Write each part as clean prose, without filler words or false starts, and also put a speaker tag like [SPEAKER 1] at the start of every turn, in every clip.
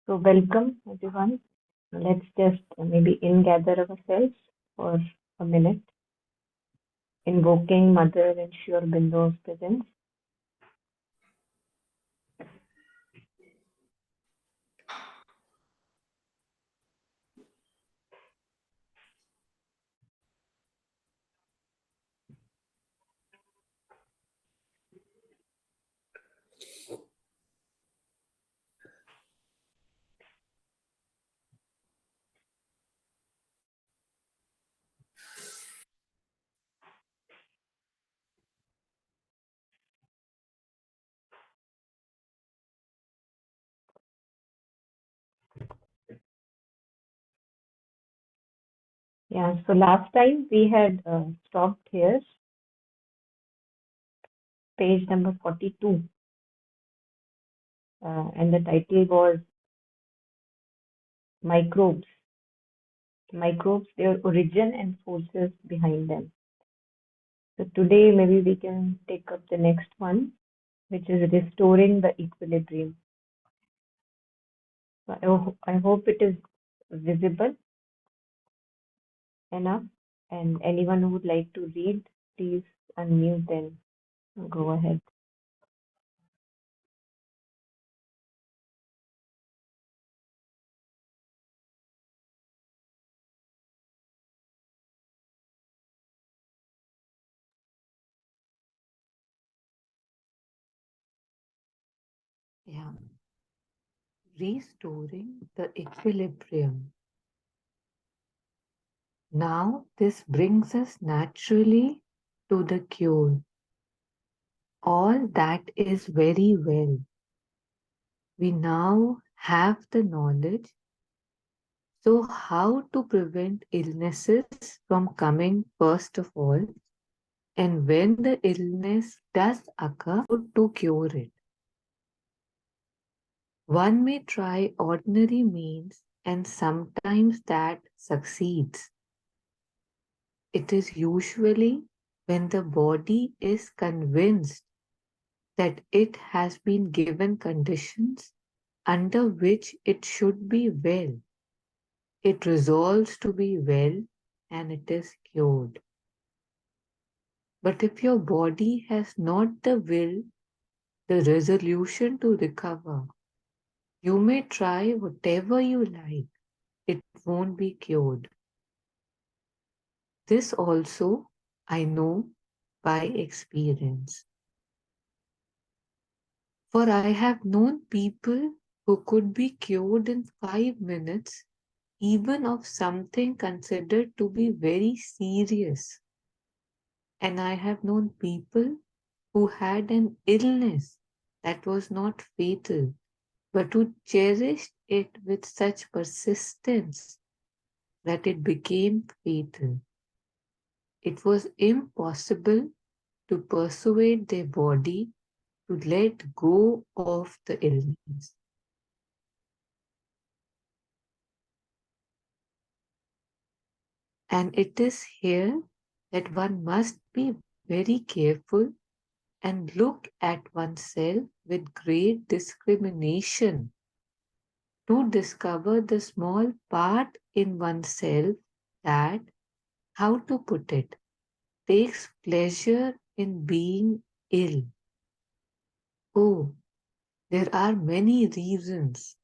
[SPEAKER 1] So, welcome everyone. Let's just maybe gather ourselves for a minute, invoking Mother and Sri Aurobindo's presence. Yeah, so last time we had stopped here, page number 42, and the title was Microbes. Microbes, their origin and forces behind them. So today maybe we can take up the next one, which is restoring the equilibrium. So I hope it is visible enough. And anyone who would like to read, please unmute and go ahead.
[SPEAKER 2] Yeah, restoring the equilibrium. Now, this brings us naturally to the cure. All that is very well. We now have the knowledge. So, how to prevent illnesses from coming first of all, and when the illness does occur, to cure it. One may try ordinary means, and sometimes that succeeds. It is usually when the body is convinced that it has been given conditions under which it should be well. It resolves to be well and it is cured. But if your body has not the will, the resolution to recover, you may try whatever you like, it won't be cured. This also I know by experience. For I have known people who could be cured in 5 minutes, even of something considered to be very serious. And I have known people who had an illness that was not fatal, but who cherished it with such persistence that it became fatal. It was impossible to persuade their body to let go of the illness. And it is here that one must be very careful and look at oneself with great discrimination to discover the small part in oneself that, how to put it, takes pleasure in being ill. Oh, there are many reasons.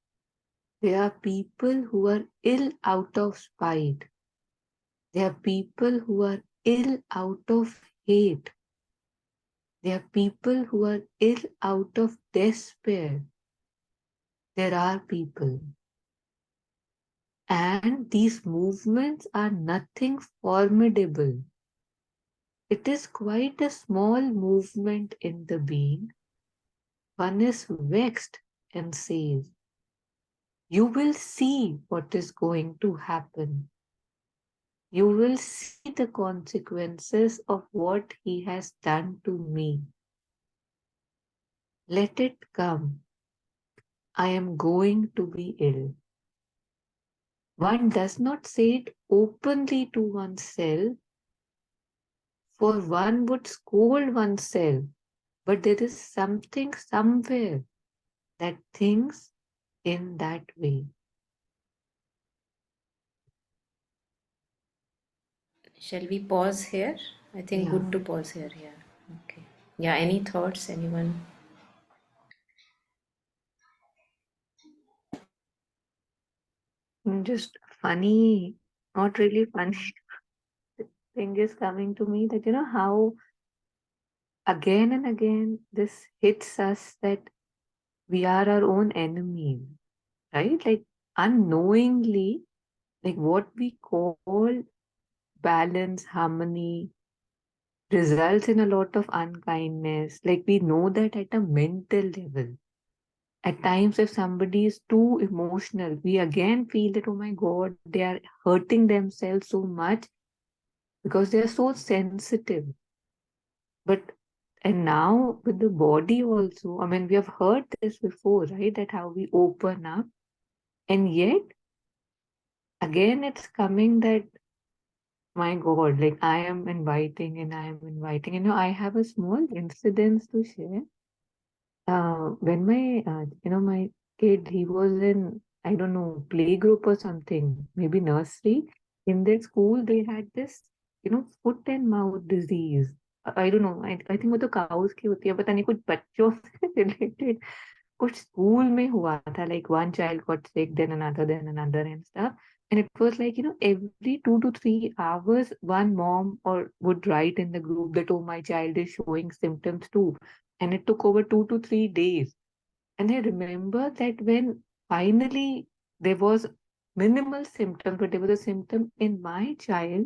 [SPEAKER 2] There are people who are ill out of spite. There are people who are ill out of hate. There are people who are ill out of despair. There are people. And these movements are nothing formidable. It is quite a small movement in the being. One is vexed and says, "You will see what is going to happen. You will see the consequences of what he has done to me. Let it come. I am going to be ill." One does not say it openly to oneself, for one would scold oneself, but there is something somewhere that thinks in that way.
[SPEAKER 3] Shall we pause here? I think
[SPEAKER 2] Yeah.
[SPEAKER 3] good to pause here. Yeah. Okay. Yeah. Any thoughts? Anyone?
[SPEAKER 2] Just funny, not really funny thing is coming to me that, how again and again this hits us that we are our own enemy, right? Like unknowingly, like what we call balance, harmony, results in a lot of unkindness. Like we know that at a mental level. At times, if somebody is too emotional, we again feel that, oh my God, they are hurting themselves so much because they are so sensitive. But and now with the body also, I mean, we have heard this before, right? That how we open up, and yet again, it's coming that my God, like I am inviting and I am inviting. I have a small incident to share. When my kid, he was in, I don't know, playgroup or something, maybe nursery. In their school, they had this, foot and mouth disease. I don't know. I think वो तो cows की होती है, पता नहीं कुछ बच्चों से related कुछ स्कूल में हुआ था. Like one child got sick, then another and stuff. And it was like, every 2 to 3 hours, one mom or would write in the group that, oh, my child is showing symptoms too. And it took over 2 to 3 days. And I remember that when finally there was minimal symptom, but there was a symptom in my child,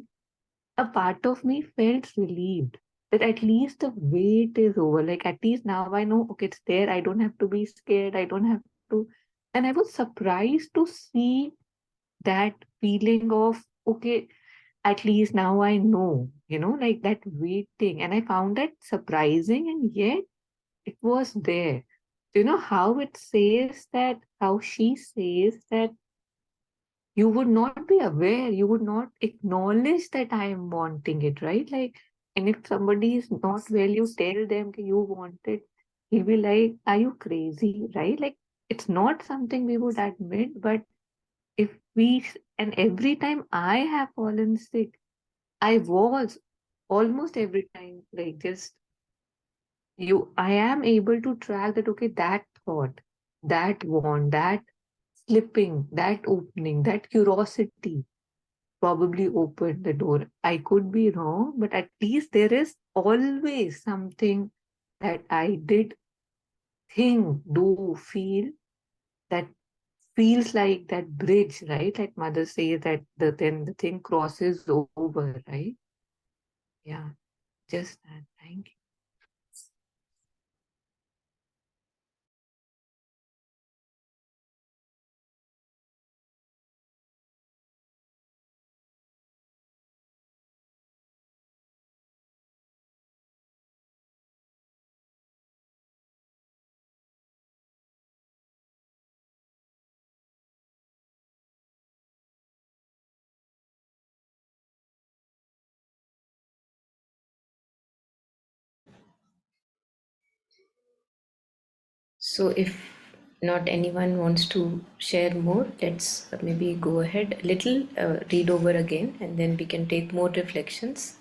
[SPEAKER 2] a part of me felt relieved that at least the wait is over. Like at least now I know, okay, it's there. I don't have to be scared. I don't have to. And I was surprised to see that feeling of, okay, at least now I know, like that waiting. And I found that surprising, and yet it was there. How it says that, how she says that you would not be aware, you would not acknowledge that I am wanting it, right? Like, and if somebody is not well, you tell them that you want it, he'll be like, are you crazy, right? Like, it's not something we would admit, but if and every time I have fallen sick, I was almost every time, like, just I am able to track that, okay, that thought, that want, that slipping, that opening, that curiosity probably opened the door. I could be wrong, but at least there is always something that I did think, do, feel that feels like that bridge, right? Like mother says that then the thing crosses over, right? Yeah, just that. Thank you.
[SPEAKER 3] So if not anyone wants to share more, let's maybe go ahead a little, read over again, and then we can take more reflections.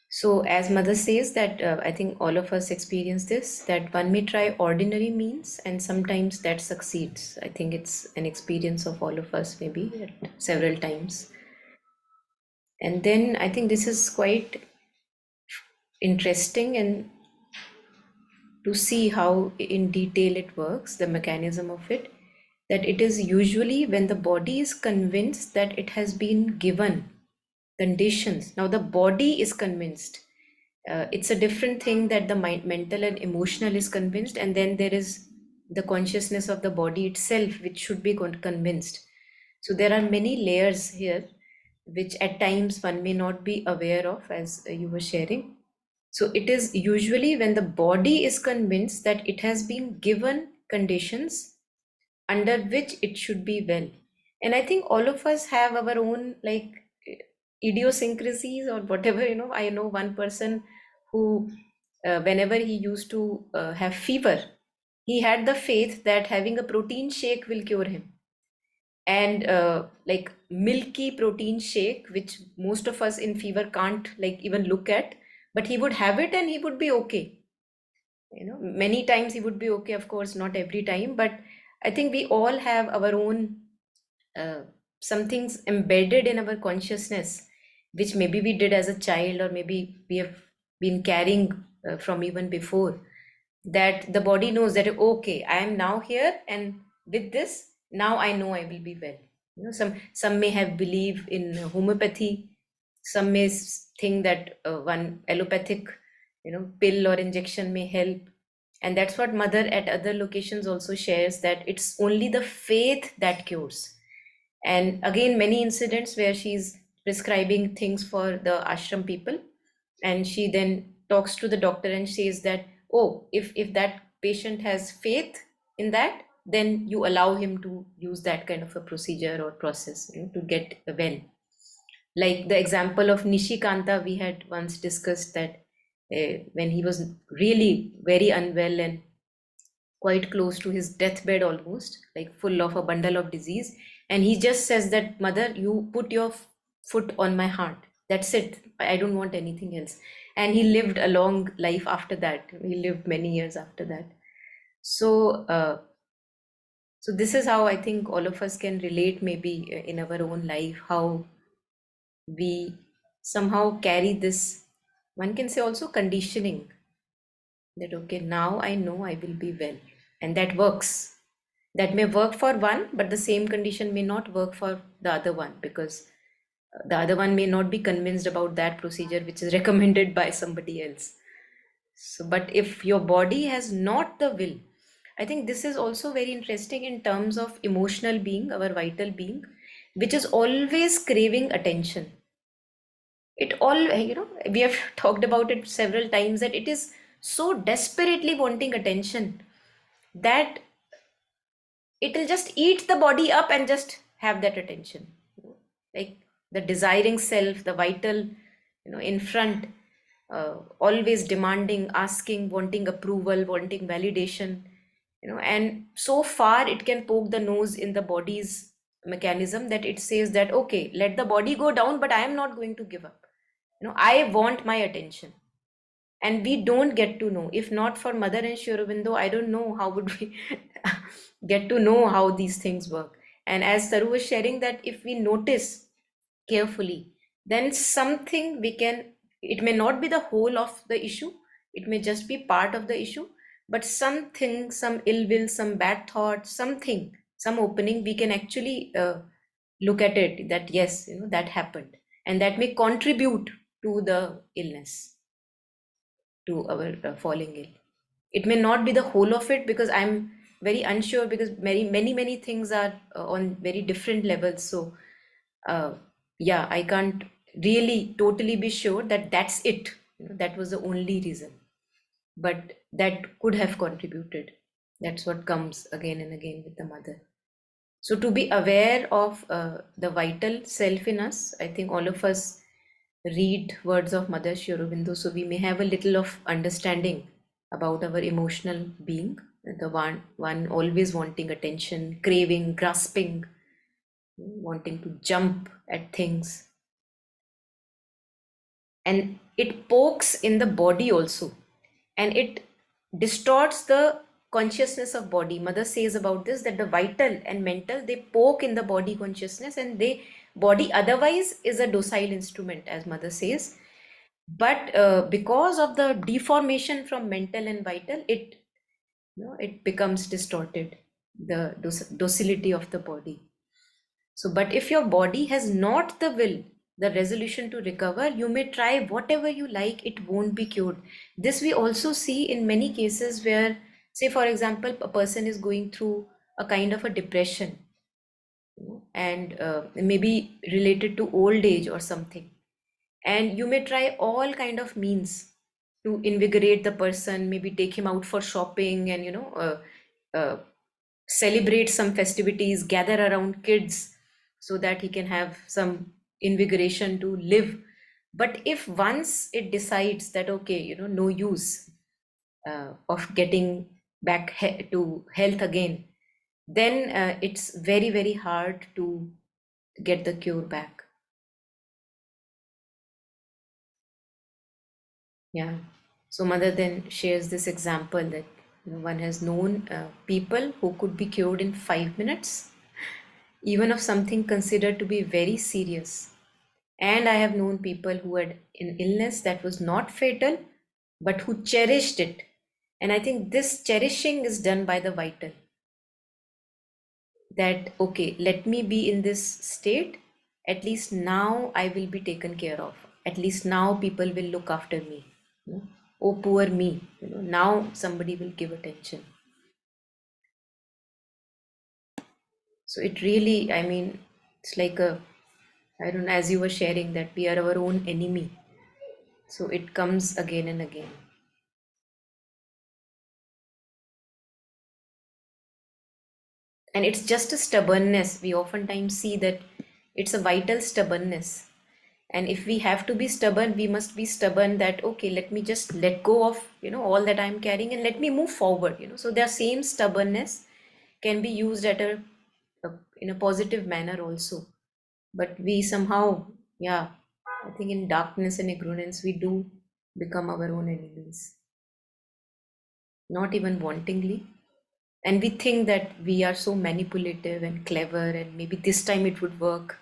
[SPEAKER 3] So, as Mother says, that I think all of us experience this, that one may try ordinary means and sometimes that succeeds. I think it's an experience of all of us, maybe at several times. And then I think this is quite interesting and to see how in detail it works, the mechanism of it, that it is usually when the body is convinced that it has been given conditions. Now, the body is convinced. It's a different thing that the mind, mental and emotional is convinced, and then there is the consciousness of the body itself, which should be convinced. So, there are many layers here, which at times one may not be aware of, as you were sharing. So it is usually when the body is convinced that it has been given conditions under which it should be well. And I think all of us have our own like idiosyncrasies or whatever, I know one person who, whenever he used to have fever, he had the faith that having a protein shake will cure him. And like milky protein shake, which most of us in fever can't like even look at, but he would have it and he would be okay. Many times he would be okay, of course, not every time, but I think we all have our own uh, some things embedded in our consciousness, which maybe we did as a child, or maybe we have been carrying from even before, that the body knows that okay, I am now here, and with this now I know I will be well. Some may have believe in homeopathy, some may think that one allopathic pill or injection may help. And that's what mother at other locations also shares, that it's only the faith that cures. And again, many incidents where she's prescribing things for the ashram people, and she then talks to the doctor and says that, oh, if that patient has faith in that, then you allow him to use that kind of a procedure or process, to get well. Like the example of Nishikanta, we had once discussed that when he was really very unwell and quite close to his deathbed, almost like full of a bundle of disease, and he just says that, mother, you put your foot on my heart, that's it, I don't want anything else. And he lived a long life after that. He lived many years after that. So so this is how I think all of us can relate, maybe in our own life, how we somehow carry this, one can say also conditioning, that okay, now I know I will be well, and that works. That may work for one, but the same condition may not work for the other one, because the other one may not be convinced about that procedure which is recommended by somebody else. So but if your body has not the will, I think this is also very interesting in terms of emotional being, our vital being, which is always craving attention. It all, we have talked about it several times, that it is so desperately wanting attention that it will just eat the body up and just have that attention. Like the desiring self, the vital, in front, always demanding, asking, wanting approval, wanting validation, and so far it can poke the nose in the body's mechanism, that it says that okay, let the body go down, but I am not going to give up. I want my attention. And we don't get to know, if not for Mother and Sri Aurobindo, I don't know how would we get to know how these things work. And as Taru was sharing, that if we notice carefully, then something we can, it may not be the whole of the issue, it may just be part of the issue, but something, some ill will, some bad thought, something, some opening, we can actually look at it, that yes, that happened, and that may contribute to the illness, to our falling ill. It may not be the whole of it, because I'm very unsure, because many things are on very different levels. So uh, yeah, I can't really totally be sure that that's it, that was the only reason, but that could have contributed. That's what comes again and again with the mother. So to be aware of the vital self in us, I think all of us read words of Mother Sri Aurobindo, so we may have a little of understanding about our emotional being, the one always wanting attention, craving, grasping, wanting to jump at things, and it pokes in the body also, and it distorts the consciousness of body. Mother says about this, that the vital and mental, they poke in the body consciousness, and they body otherwise is a docile instrument, as Mother says, but because of the deformation from mental and vital, it becomes distorted, the docility of the body. So but if your body has not the will, the resolution to recover, you may try whatever you like, it won't be cured. This we also see in many cases where, say for example, a person is going through a kind of a depression, and maybe related to old age or something, and you may try all kind of means to invigorate the person, maybe take him out for shopping, and celebrate some festivities, gather around kids, so that he can have some invigoration to live. But if once it decides that okay, no use of getting back to health again, then it's very, very hard to get the cure back. Yeah. So mother then shares this example that one has known people who could be cured in 5 minutes, even of something considered to be very serious. And I have known people who had an illness that was not fatal, but who cherished it. And I think this cherishing is done by the vital. That, okay, let me be in this state. At least now I will be taken care of. At least now people will look after me. Oh, poor me. Now somebody will give attention. So it really, I mean, it's like a, I don't know, as you were sharing that we are our own enemy. So it comes again and again. And it's just a stubbornness. We oftentimes see that it's a vital stubbornness. And if we have to be stubborn, we must be stubborn that, okay, let me just let go of, all that I'm carrying and let me move forward. So their same stubbornness can be used a in a positive manner also. But we somehow, yeah, I think in darkness and ignorance, we do become our own enemies, not even wantingly. And we think that we are so manipulative and clever, and maybe this time it would work.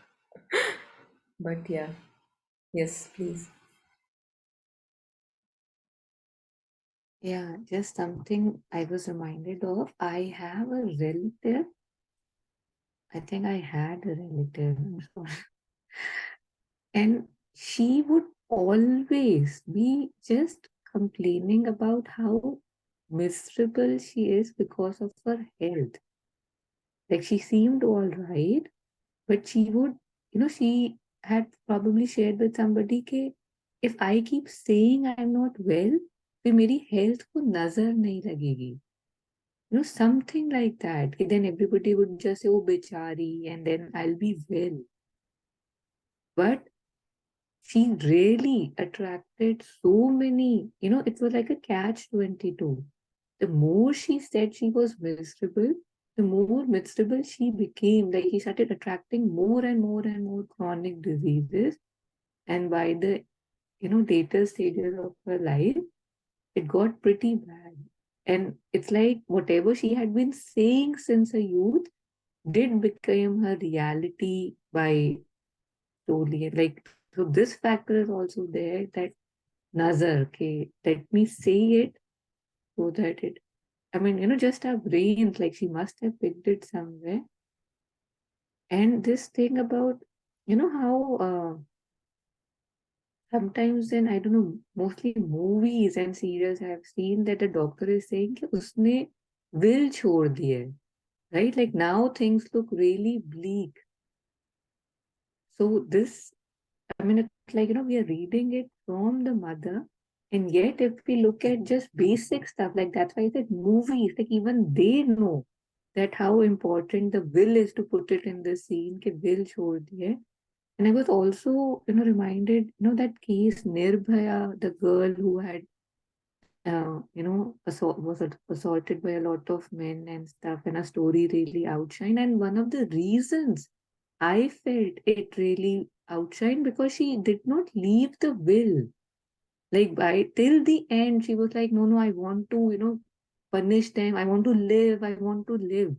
[SPEAKER 3] But yeah, yes, please.
[SPEAKER 2] Yeah, just something I was reminded of. I have a relative. I think I had a relative. I'm sorry. And she would always be just complaining about how miserable she is because of her health. Like she seemed all right, but she would, she had probably shared with somebody कि if I keep saying I'm not well, फिर मेरी health को नजर नहीं लगेगी. Something like that. Then everybody would just say, oh, bechari, and then I'll be well. But she really attracted so many, it was like a catch 22. The more she said she was miserable, the more miserable she became. Like he started attracting more and more and more chronic diseases. And by the, later stages of her life, it got pretty bad. And it's like whatever she had been saying since her youth did become her reality by slowly. Like, so this factor is also there that nazar, okay, let me say it so that it, I mean, just our brains, like she must have picked it somewhere. And this thing about, how sometimes then, I don't know, mostly movies and serials I have seen that the doctor is saying कि उसने will छोड़ दिया, right? Like now things look really bleak. So this, I mean, it's like, we are reading it from the mother. And yet, if we look at just basic stuff, like that's why I said movies, like even they know that how important the will is to put it in the scene, कि will छोड़ दिया. And I was also, reminded, that case Nirbhaya, the girl who had, was assaulted by a lot of men and stuff, and her story really outshined. And one of the reasons I felt it really outshined because she did not leave the will. Like by till the end, she was like, no, I want to, punish them. I want to live. I want to live.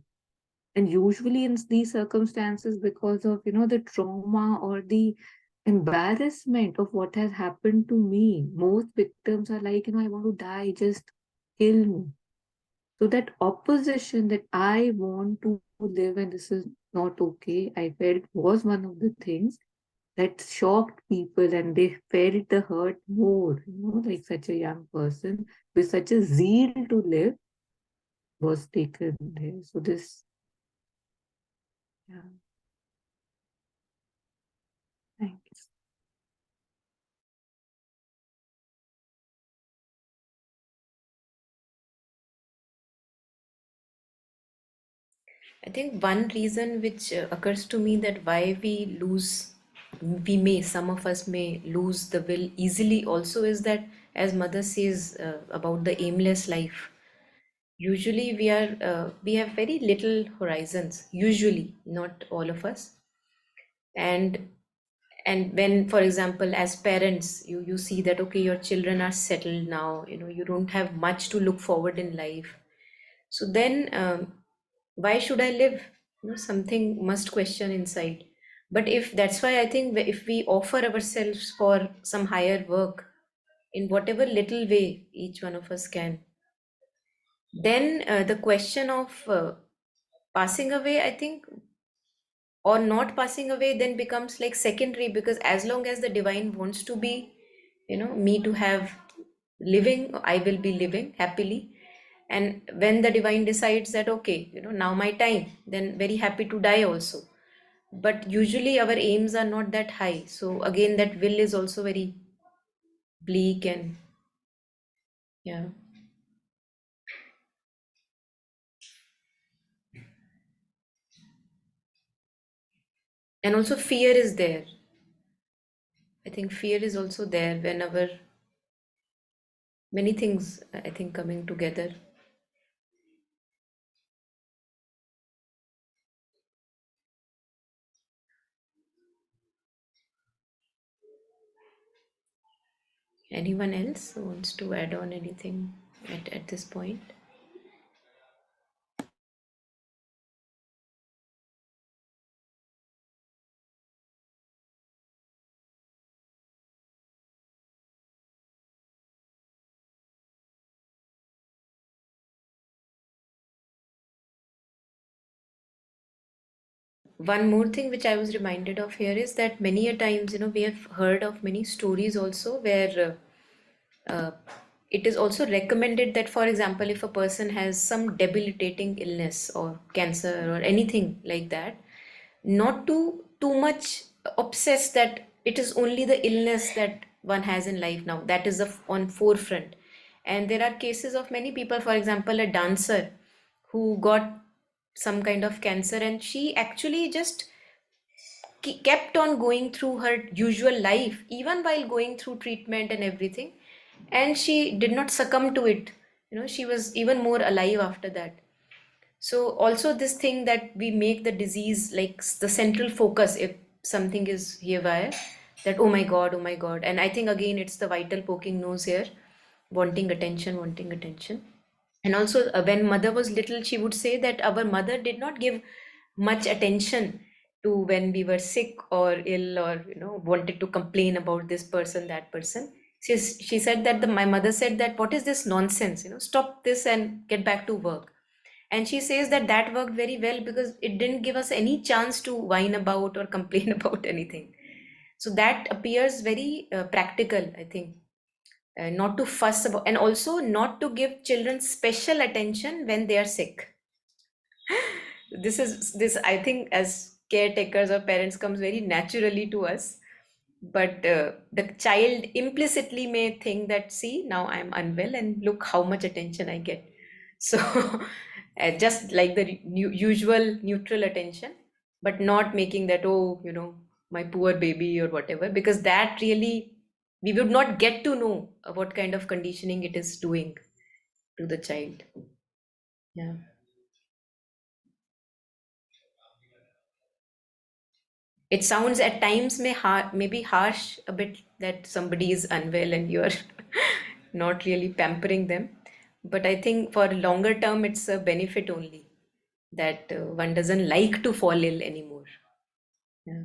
[SPEAKER 2] And usually in these circumstances, because of, the trauma or the embarrassment of what has happened to me, most victims are like, I want to die, just kill me. So that opposition that I want to live and this is not okay, I felt was one of the things that shocked people and they felt the hurt more, like such a young person with such a zeal to live was taken there. So this, yeah, thank you.
[SPEAKER 3] I think one reason which occurs to me that why some of us may lose the will easily also is that, as mother says about the aimless life, usually we have very little horizons, usually, not all of us. And when, for example, as parents, you see that okay, your children are settled now, you don't have much to look forward in life. So then, why should I live? Something must question inside. But if that's why I think if we offer ourselves for some higher work in whatever little way each one of us can, then the question of passing away, I think, or not passing away, then becomes like secondary, because as long as the divine wants to be, me to have living, I will be living happily. And when the divine decides that okay, now my time, then very happy to die also. But usually our aims are not that high, so again that will is also very bleak. And yeah, and also fear is there. I think fear is also there whenever many things, I think, coming together. Anyone else who wants to add on anything at this point? One more thing which I was reminded of here is that many a times, we have heard of many stories also where uh, it is also recommended that, for example, if a person has some debilitating illness or cancer or anything like that, not to too much obsess that it is only the illness that one has in life now, that is on forefront. And there are cases of many people, for example, a dancer who got some kind of cancer, and she actually just kept on going through her usual life, even while going through treatment and everything. And she did not succumb to it. She was even more alive after that. So, also, this thing that we make the disease like the central focus, if something is haywire, that oh my God. And I think again, it's the vital poking nose here, wanting attention, wanting attention. And also, when mother was little, she would say that our mother did not give much attention to when we were sick or ill, or wanted to complain about this person, that person. She said that my mother said that what is this nonsense, stop this and get back to work. And she says that that worked very well because it didn't give us any chance to whine about or complain about anything. So that appears very practical, I think. Not to fuss about, and also not to give children special attention when they are sick. This I think as caretakers or parents comes very naturally to us, but the child implicitly may think that, see, now I'm unwell and look how much attention I get. So just like the usual neutral attention, but not making that, oh, my poor baby or whatever, because that really, we would not get to know what kind of conditioning it is doing to the child. Yeah. It sounds at times maybe harsh a bit that somebody is unwell and you're not really pampering them. But I think for longer term, it's a benefit only that one doesn't like to fall ill anymore. Yeah.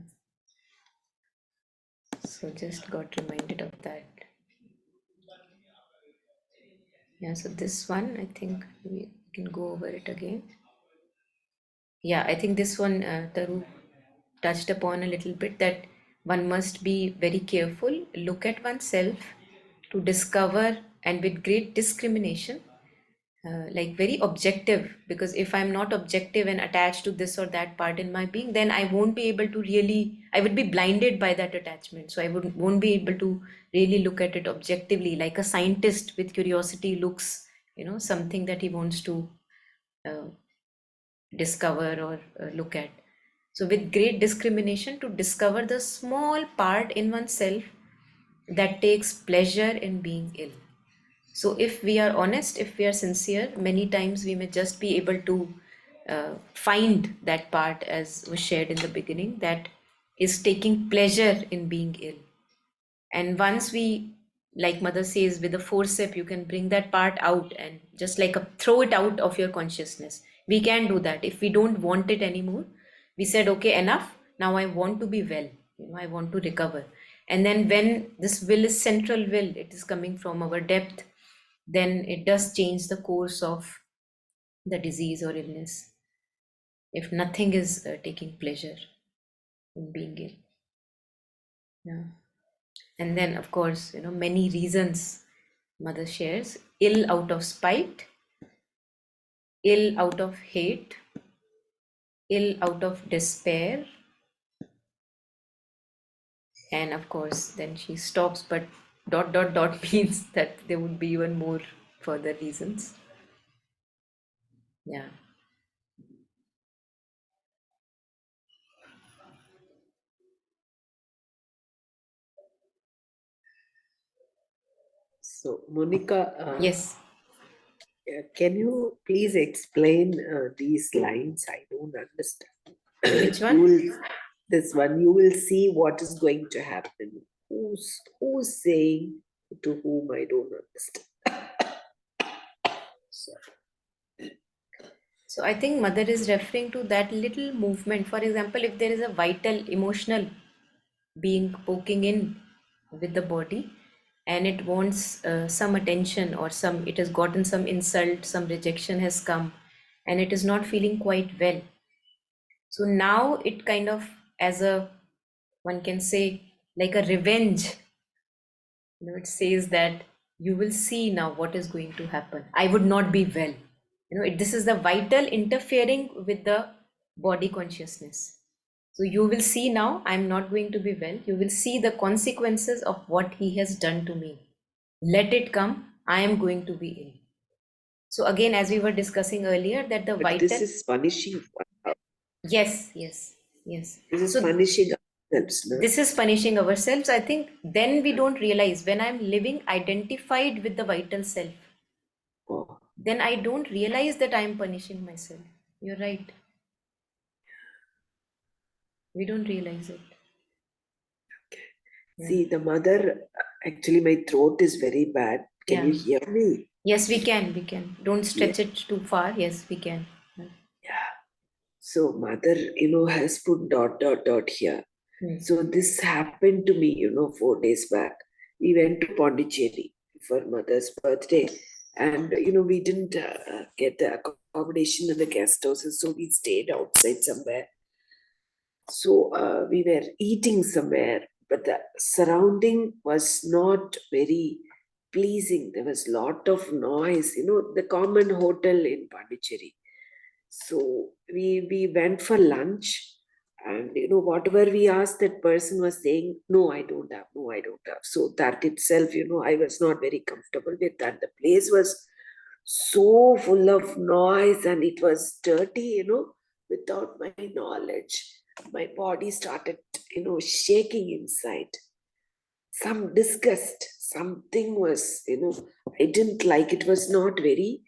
[SPEAKER 3] So just got reminded of that. Yeah. So this one, I think we can go over it again. Yeah, I think this one, Taru touched upon a little bit, that one must be very careful, look at oneself to discover, and with great discrimination, like very objective. Because if I'm not objective and attached to this or that part in my being, then I won't be able to really, I would be blinded by that attachment. So I won't be able to really look at it objectively, like a scientist with curiosity looks, something that he wants to uh, discover or look at. So, with great discrimination, to discover the small part in oneself that takes pleasure in being ill. So if we are honest, if we are sincere, many times we may just be able to find that part, as was shared in the beginning, that is taking pleasure in being ill. And once we, like mother says, with a forceps, you can bring that part out and just like throw it out of your consciousness. We can do that. If we don't want it anymore, we said, okay, enough. Now I want to be well. I want to recover. And then when this will is central will, it is coming from our depth, then it does change the course of the disease or illness. If nothing is taking pleasure in being ill. Yeah. And then, of course, many reasons mother shares: ill out of spite, ill out of hate, ill out of despair. And of course, then she stops, but dot dot dot means that there would be even more further reasons. Yeah.
[SPEAKER 4] So, Monica,
[SPEAKER 3] Yes.
[SPEAKER 4] can you please explain these lines? I don't understand.
[SPEAKER 3] Which
[SPEAKER 4] You
[SPEAKER 3] one?
[SPEAKER 4] will, this one, you will see what is going to happen. Who's saying to whom? I don't understand. So,
[SPEAKER 3] So I think mother is referring to that little movement. For example, if there is a vital emotional being poking in with the body, and it wants some attention, or some, it has gotten some insult, some rejection has come, and it is not feeling quite well. So now it kind of, as a, one can say, like a revenge, it says that you will see now what is going to happen. I would not be well. This is the vital interfering with the body consciousness. So you will see now, I'm not going to be well. You will see the consequences of what he has done to me. Let it come. I am going to be ill. So again, as we were discussing earlier, that the
[SPEAKER 4] but this
[SPEAKER 3] vital,
[SPEAKER 4] is punishing.
[SPEAKER 3] yes, yes, yes.
[SPEAKER 4] This is
[SPEAKER 3] So
[SPEAKER 4] punishing ourselves, no?
[SPEAKER 3] this is punishing ourselves. I think then we don't realize, when I'm living identified with the vital self,
[SPEAKER 4] Oh,
[SPEAKER 3] then I don't realize that I'm punishing myself. You're right. We don't realize it. Yeah.
[SPEAKER 4] see, the mother, actually, my throat is very bad. Can
[SPEAKER 3] Yeah.
[SPEAKER 4] you hear me?
[SPEAKER 3] Yes, we can. We can. Don't
[SPEAKER 4] Yeah.
[SPEAKER 3] stretch it too far. Yes, we can.
[SPEAKER 4] Yeah. So, mother, has put dot, dot, dot here.
[SPEAKER 3] Hmm.
[SPEAKER 4] So, this happened to me, 4 days back. We went to Pondicherry for mother's birthday. And, we didn't get the accommodation in the guest houses. So, we stayed outside somewhere. So, we were eating somewhere, but the surrounding was not very pleasing. There was lot of noise, the common hotel in Pondicherry. So we went for lunch, and whatever we asked, that person was saying, no, I don't have, no, I don't have. So that itself, I was not very comfortable with that. The place was so full of noise and it was dirty, without my knowledge. My body started, shaking inside. Some disgust, something was, I didn't like, it was not very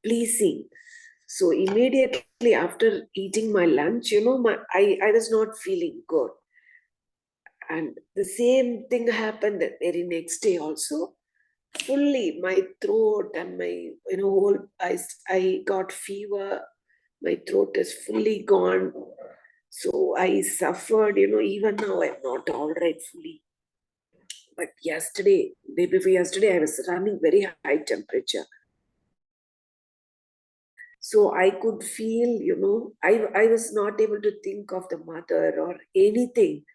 [SPEAKER 4] pleasing. So immediately after eating my lunch, I was not feeling good. And the same thing happened the very next day also. Fully my throat and my, whole, I got fever. My throat is fully gone. So I suffered, even now I'm not all right fully. But yesterday, day before yesterday, I was running very high temperature. So I could feel, I was not able to think of the mother or anything.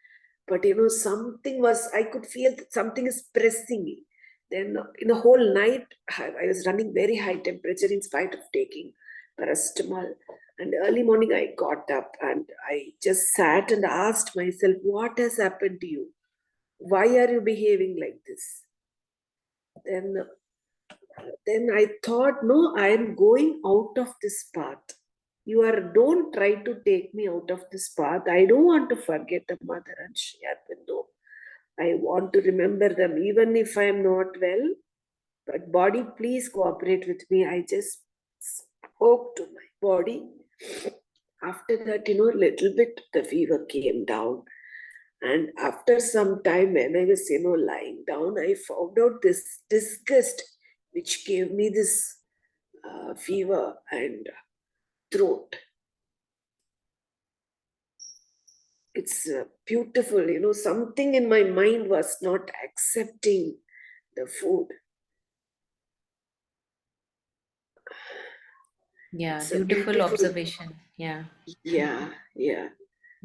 [SPEAKER 4] But, something was, I could feel that something is pressing me. Then in the whole night, I was running very high temperature in spite of taking paracetamol. And early morning, I got up and I just sat and asked myself, what has happened to you? Why are you behaving like this? Then I thought, no, I am going out of this path. Don't try to take me out of this path. I don't want to forget the Mother and Sri Aurobindo. I want to remember them even if I am not well. But body, please cooperate with me. I just spoke to my body. After that, little bit the fever came down. And after some time, when I was, lying down, I found out this disgust which gave me this fever and throat. It's beautiful, something in my mind was not accepting the food.
[SPEAKER 3] Yeah,
[SPEAKER 4] It's a
[SPEAKER 3] beautiful
[SPEAKER 4] beautiful,
[SPEAKER 3] observation. Yeah.
[SPEAKER 4] yeah.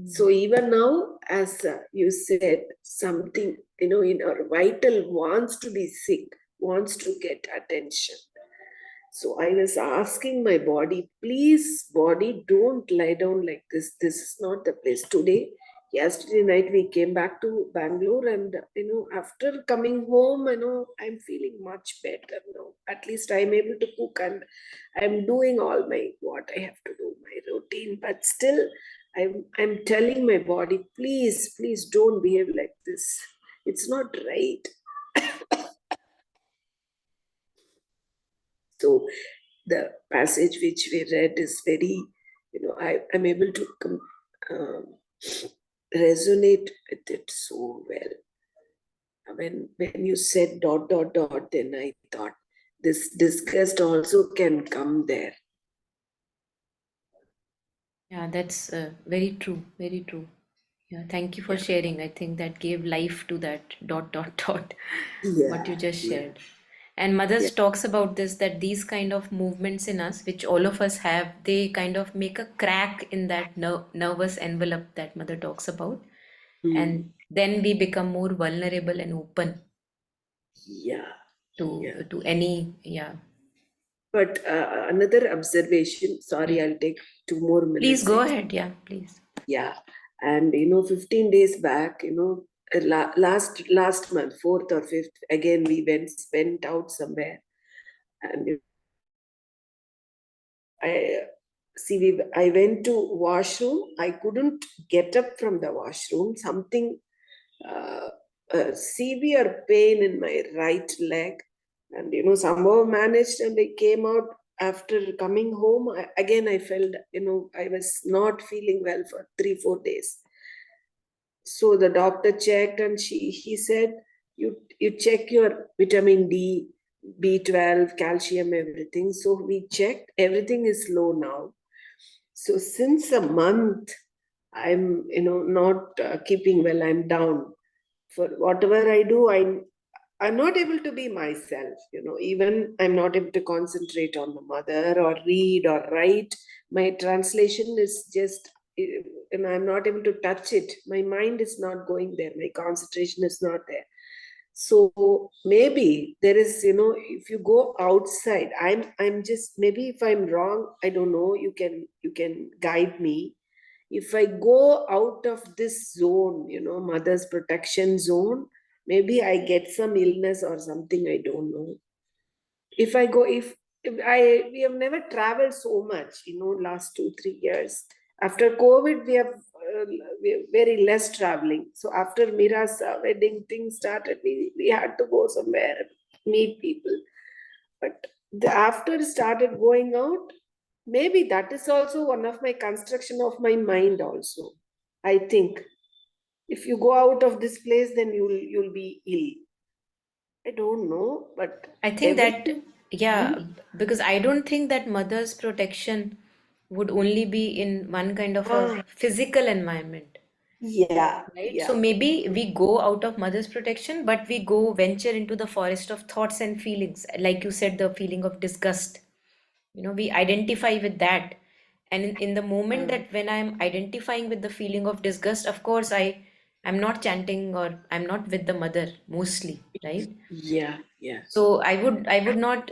[SPEAKER 4] So even now, as you said, something, in our vital wants to be sick, wants to get attention. So I was asking my body, please, body, don't lie down like this. This is not the place. Today, yesterday night, we came back to Bangalore, and after coming home, I'm feeling much better now. At least I'm able to cook, and I'm doing all my what I have to do, my routine. But still, I'm telling my body, please don't behave like this. It's not right. So the passage which we read is very, I'm able to um, resonate with it so well. When you said ... then I thought this disgust also can come there.
[SPEAKER 3] Yeah, that's very true. Very true. Yeah, thank you for
[SPEAKER 4] Yeah,
[SPEAKER 3] sharing. I ... that gave life to that ... what you
[SPEAKER 4] yeah,
[SPEAKER 3] just
[SPEAKER 4] yeah,
[SPEAKER 3] shared. And
[SPEAKER 4] yeah.
[SPEAKER 3] Mothers talks about this, that these kind of movements in us, which all of us have, they kind of make a crack in that nervous envelope that Mother talks about.
[SPEAKER 4] Hmm.
[SPEAKER 3] And then we become more vulnerable and open
[SPEAKER 4] Yeah, yeah.
[SPEAKER 3] to any, yeah.
[SPEAKER 4] But another observation, sorry,
[SPEAKER 3] Mm.
[SPEAKER 4] I'll take 2 more
[SPEAKER 3] Please
[SPEAKER 4] minutes.
[SPEAKER 3] go ahead. Yeah, please.
[SPEAKER 4] Yeah, and 15 days back, last month, 4th or 5th, again we went out somewhere, and I went to washroom. I couldn't get up from the washroom. Something uh, severe pain in my right leg, and somehow managed, and I came out. After coming home, again I felt I was not feeling well for 3-4 days. So the doctor checked, and he said, you check your vitamin D, B12, calcium, everything. So we checked, everything is low now. So since a month, I'm not keeping well. I'm down. For whatever I do, I'm not able to be myself. Even I'm not able to concentrate on the mother or read or write. My translation is just, and I'm not able to touch it. My mind is not going there. My concentration is not there. So maybe there is, if you go outside, I'm just, maybe if I'm wrong, I don't know. You can guide me. If I go out of this zone, mother's protection zone, maybe I get some illness or something, I don't know. If I go, if we have never traveled so much, last 2-3 years. After COVID, we have very less traveling. So after Mira's wedding thing started, we had to go somewhere, meet people. But after started going out, maybe that is also one of my construction of my mind also. I think if you go out of this place, then you'll be ill. I don't know, but
[SPEAKER 3] I think that,
[SPEAKER 4] everything.
[SPEAKER 3] yeah,
[SPEAKER 4] Hmm?
[SPEAKER 3] because I don't think that mother's protection would only be in one kind of a
[SPEAKER 4] Ah,
[SPEAKER 3] physical environment,
[SPEAKER 4] yeah,
[SPEAKER 3] right? So
[SPEAKER 4] yeah.
[SPEAKER 3] maybe we go out of mother's protection, but we go venture into the forest of thoughts and feelings. Like you said, the feeling of disgust. We identify with that. And in the moment
[SPEAKER 4] Ah,
[SPEAKER 3] that when I'm identifying with the feeling of disgust, of course, I'm not chanting or I'm not with the mother mostly, right?
[SPEAKER 4] yeah, yeah.
[SPEAKER 3] So I would not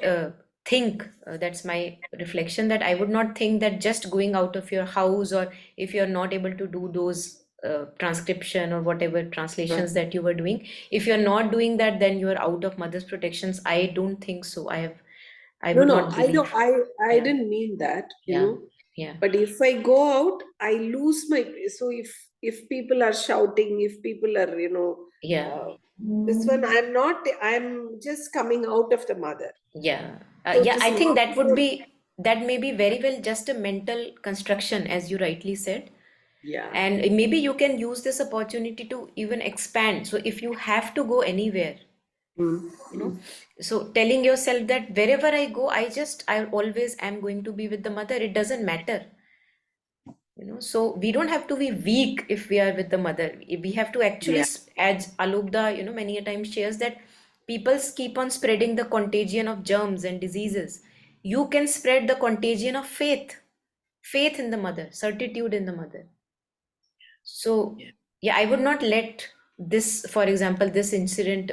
[SPEAKER 3] think, that's my reflection, that I would not think that just going out of your house, or if you're not able to do those transcription or whatever
[SPEAKER 4] Ah.
[SPEAKER 3] translations that you were doing, if you're not doing that, then you're out of mother's protections. I don't think so. I
[SPEAKER 4] No,
[SPEAKER 3] would
[SPEAKER 4] no,
[SPEAKER 3] not
[SPEAKER 4] I don't.
[SPEAKER 3] believe.
[SPEAKER 4] I
[SPEAKER 3] Yeah,
[SPEAKER 4] didn't mean that.
[SPEAKER 3] yeah. Yeah.
[SPEAKER 4] But if I go out, I lose my. So if people are shouting, if people are,
[SPEAKER 3] Yeah.
[SPEAKER 4] this one, I'm just coming out of the mother.
[SPEAKER 3] Yeah.
[SPEAKER 4] So it
[SPEAKER 3] Yeah,
[SPEAKER 4] is
[SPEAKER 3] I think
[SPEAKER 4] not about,
[SPEAKER 3] that may be very well just a mental construction, as you rightly said.
[SPEAKER 4] yeah.
[SPEAKER 3] And maybe you can use this opportunity to even expand. So if you have to go anywhere,
[SPEAKER 4] Mm,
[SPEAKER 3] you know, so telling yourself that wherever I go, I always am going to be with the mother. It doesn't matter. So we don't have to be weak if we are with the mother. We have to actually,
[SPEAKER 4] yeah,
[SPEAKER 3] as Alubda, many a time shares that people keep on spreading the contagion of germs and diseases. You can spread the contagion of faith in the mother, certitude in the mother. So,
[SPEAKER 4] yeah,
[SPEAKER 3] yeah, I would not let this, for example, this incident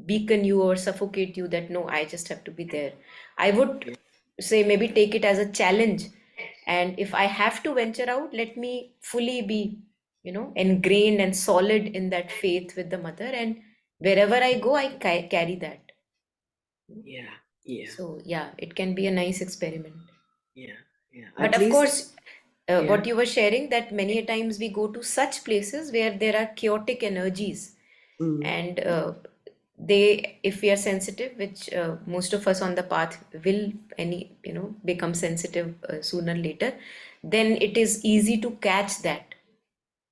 [SPEAKER 3] beacon you or suffocate you that no, I just have to be there. I would
[SPEAKER 4] yeah,
[SPEAKER 3] say maybe take it as a challenge. And if I have to venture out, let me fully be, ingrained and solid in that faith with the mother. And wherever I go, I carry that.
[SPEAKER 4] yeah, yeah,
[SPEAKER 3] So, yeah, it can be a nice experiment.
[SPEAKER 4] yeah, yeah.
[SPEAKER 3] But
[SPEAKER 4] At
[SPEAKER 3] of
[SPEAKER 4] least,
[SPEAKER 3] course,
[SPEAKER 4] yeah.
[SPEAKER 3] what you were sharing, that many a times we go to such places where there are chaotic energies,
[SPEAKER 4] Mm,
[SPEAKER 3] and they, if we are sensitive, which most of us on the path will become sensitive sooner or later, then it is easy to catch that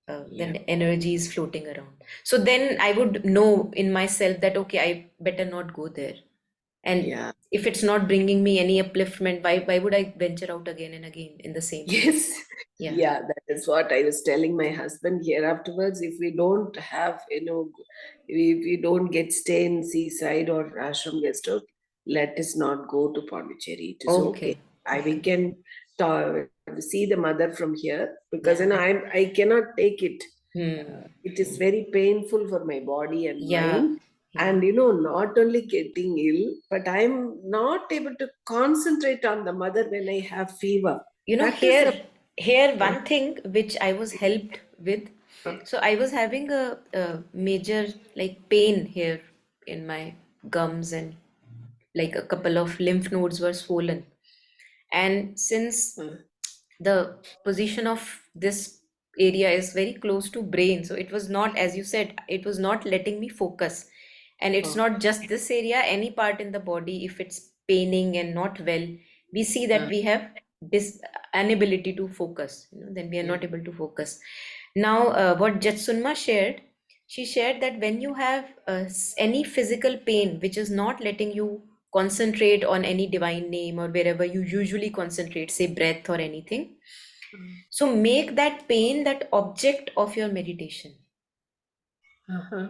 [SPEAKER 4] yeah,
[SPEAKER 3] then energy is floating around. So then I would know in myself that okay, I better not go there. And
[SPEAKER 4] yeah.
[SPEAKER 3] if it's not bringing me any upliftment, why would I venture out again and again in the same place?
[SPEAKER 4] Yes,
[SPEAKER 3] Yeah.
[SPEAKER 4] yeah, that is what I was telling my husband here afterwards. If we don't have, we don't get stay in seaside or ashram guest house, let us not go to Pondicherry. It is okay.
[SPEAKER 3] Okay.
[SPEAKER 4] We
[SPEAKER 3] Okay.
[SPEAKER 4] can see the mother from here because
[SPEAKER 3] Yeah.
[SPEAKER 4] I cannot take it.
[SPEAKER 3] Hmm.
[SPEAKER 4] It is very painful for my body and
[SPEAKER 3] Yeah.
[SPEAKER 4] mind.
[SPEAKER 3] Yeah.
[SPEAKER 4] And not only getting ill, but I'm not able to concentrate on the mother when I have fever. That is
[SPEAKER 3] Here,
[SPEAKER 4] the
[SPEAKER 3] one thing which I was helped with. So I was having a major like pain here in my gums, and like a couple of lymph nodes were swollen. And since
[SPEAKER 4] uh,
[SPEAKER 3] the position of this area is very close to brain, so it was not, as you said, it was not letting me focus. And it's
[SPEAKER 4] uh,
[SPEAKER 3] not just this area, any part in the body, if it's paining and not well, we see that
[SPEAKER 4] uh,
[SPEAKER 3] we have this inability to focus, then we are
[SPEAKER 4] yeah,
[SPEAKER 3] not able to focus. Now what Jetsunma shared, she shared that when you have any physical pain which is not letting you concentrate on any divine name or wherever you usually concentrate, say breath or anything, so make that pain that object of your meditation.
[SPEAKER 4] uh-huh,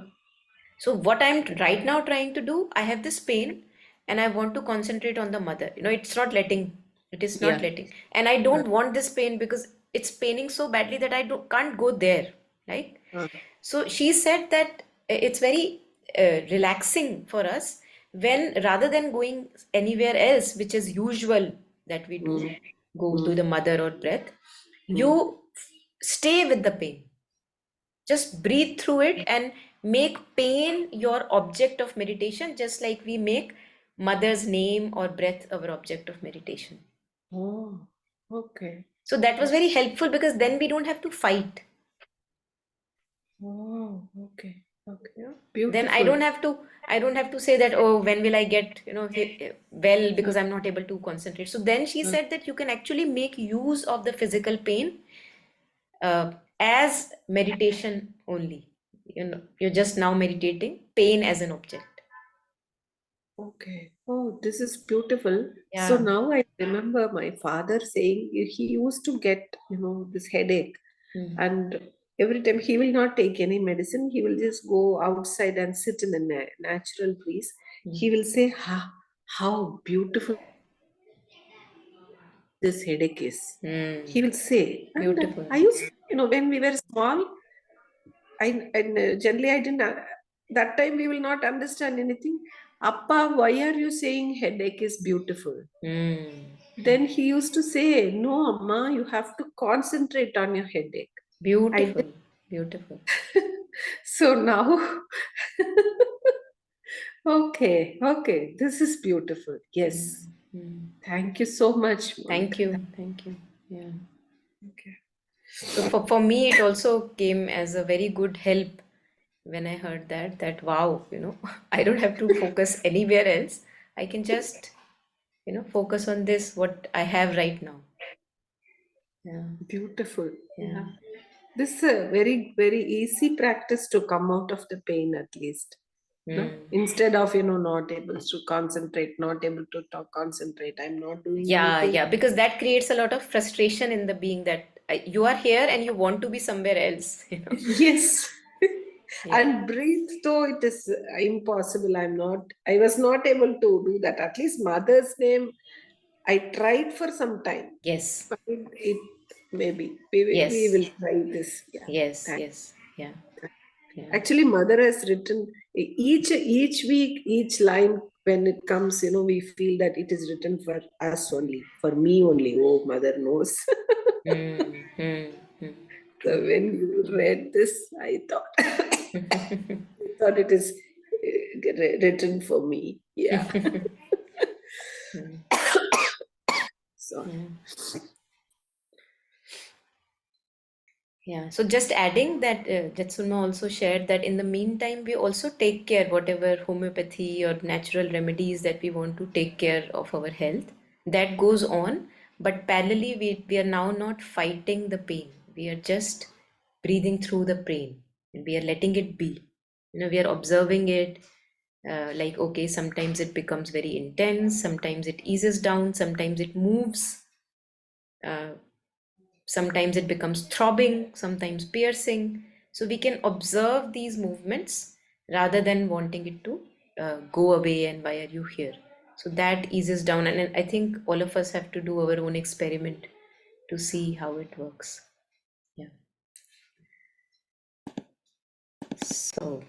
[SPEAKER 3] So what I'm right now trying to do, I have this pain and I want to concentrate on the mother. It is not
[SPEAKER 4] yeah,
[SPEAKER 3] letting. And I
[SPEAKER 4] uh,
[SPEAKER 3] don't want this pain because it's paining so badly that can't go there, right?
[SPEAKER 4] uh,
[SPEAKER 3] So she said that it's very relaxing for us when rather than going anywhere else, which is usual that we do,
[SPEAKER 4] mm,
[SPEAKER 3] go to
[SPEAKER 4] mm,
[SPEAKER 3] the mother or breath,
[SPEAKER 4] mm.
[SPEAKER 3] you stay with the pain. Just breathe through it and make pain your object of meditation, just like we make mother's name or breath our object of meditation.
[SPEAKER 4] Oh, okay.
[SPEAKER 3] So that was
[SPEAKER 4] Oh,
[SPEAKER 3] very helpful because then we don't have to fight.
[SPEAKER 4] oh, okay, okay.
[SPEAKER 3] Then
[SPEAKER 4] Beautiful.
[SPEAKER 3] I don't have to say that, oh, when will I get, well,
[SPEAKER 4] Uh,
[SPEAKER 3] because I'm not able to concentrate. So then she
[SPEAKER 4] uh,
[SPEAKER 3] said that you can actually make use of the physical pain as meditation only. You're just now meditating pain as an object.
[SPEAKER 4] okay. Oh, this is beautiful. So
[SPEAKER 3] Yeah.
[SPEAKER 4] now I remember my father saying he used to get, this headache.
[SPEAKER 3] Hmm.
[SPEAKER 4] And every time he will not take any medicine, he will just go outside and sit in the natural breeze. He will say, how beautiful this headache is.
[SPEAKER 3] Hmm.
[SPEAKER 4] He will say. And
[SPEAKER 3] Beautiful.
[SPEAKER 4] I used, when we were small, generally I didn't, that time we will not understand anything. Appa, why are you saying headache is beautiful?
[SPEAKER 3] Hmm.
[SPEAKER 4] Then he used to say, no, Amma, you have to concentrate on your headache. I
[SPEAKER 3] Beautiful. Beautiful.
[SPEAKER 4] so now, okay, okay, this is beautiful. Yes. Thank you so much,
[SPEAKER 3] Thank
[SPEAKER 4] Monica.
[SPEAKER 3] you. Yeah.
[SPEAKER 4] Okay.
[SPEAKER 3] So for me, it also came as a very good help when I heard that wow, I don't have to focus anywhere else. I can just, focus on this, what I have right now. Yeah.
[SPEAKER 4] Beautiful.
[SPEAKER 3] Yeah.
[SPEAKER 4] Yeah. This is a very, very easy practice to come out of the pain, at least. No? Instead of, not able to concentrate, not able to talk, concentrate, I'm not doing
[SPEAKER 3] Yeah,
[SPEAKER 4] anything.
[SPEAKER 3] yeah, because that creates a lot of frustration in the being that you are here and you want to be somewhere else,
[SPEAKER 4] Yes.
[SPEAKER 3] Yeah.
[SPEAKER 4] And breathe, though it is impossible. I was not able to do that. At least mother's name, I tried for some time.
[SPEAKER 3] Yes,
[SPEAKER 4] But it maybe we
[SPEAKER 3] yes,
[SPEAKER 4] will try this. Yeah.
[SPEAKER 3] yes,
[SPEAKER 4] Thank.
[SPEAKER 3] yes, yeah, yeah.
[SPEAKER 4] Actually, mother has written each week, each line when it comes, we feel that it is written for us only, for me only. Oh, mother knows.
[SPEAKER 3] Hmm, hmm, hmm.
[SPEAKER 4] So
[SPEAKER 3] True.
[SPEAKER 4] when you read this, I thought thought it is written for me. Yeah. So
[SPEAKER 3] Yeah. Yeah, so just adding that Jetsunma also shared that in the meantime, we also take care whatever homeopathy or natural remedies that we want to take care of our health. That goes on, but parallelly, we are now not fighting the pain. We are just breathing through the pain and we are letting it be. We are observing it. Like, okay, sometimes it becomes very intense, sometimes it eases down, sometimes it moves. Uh, Sometimes it becomes throbbing, sometimes piercing. So we can observe these movements rather than wanting it to go away and why are you here? So that eases down. And I think all of us have to do our own experiment to see how it works. Yeah. So,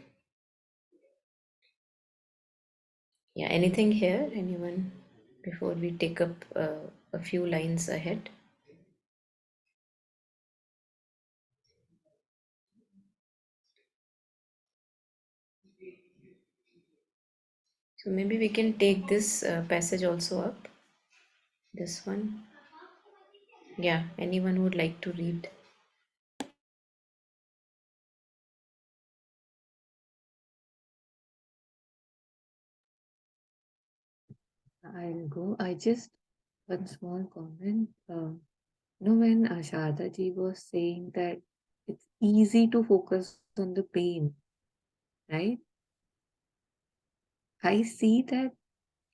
[SPEAKER 3] yeah, anything here? Anyone before we take up a few lines ahead? So maybe we can take this passage also up. This one. Yeah, anyone would like to read?
[SPEAKER 2] I'll go. I just one small comment. When Ashada ji was saying that it's easy to focus on the pain, right? I see that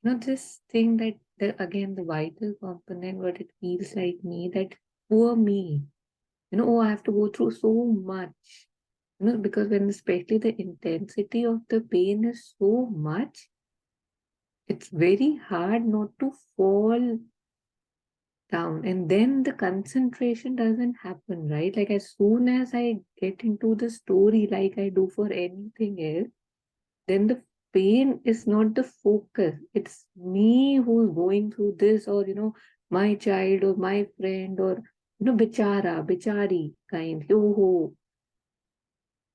[SPEAKER 2] this thing that again the vital component, what it feels like me that poor me, oh, I have to go through so much, because when especially the intensity of the pain is so much, it's very hard not to fall down, and then the concentration doesn't happen, right? Like as soon as I get into the story like I do for anything else, then the pain is not the focus. It's me who's going through this, or my child or my friend, or bichara, bichari kind, yo ho.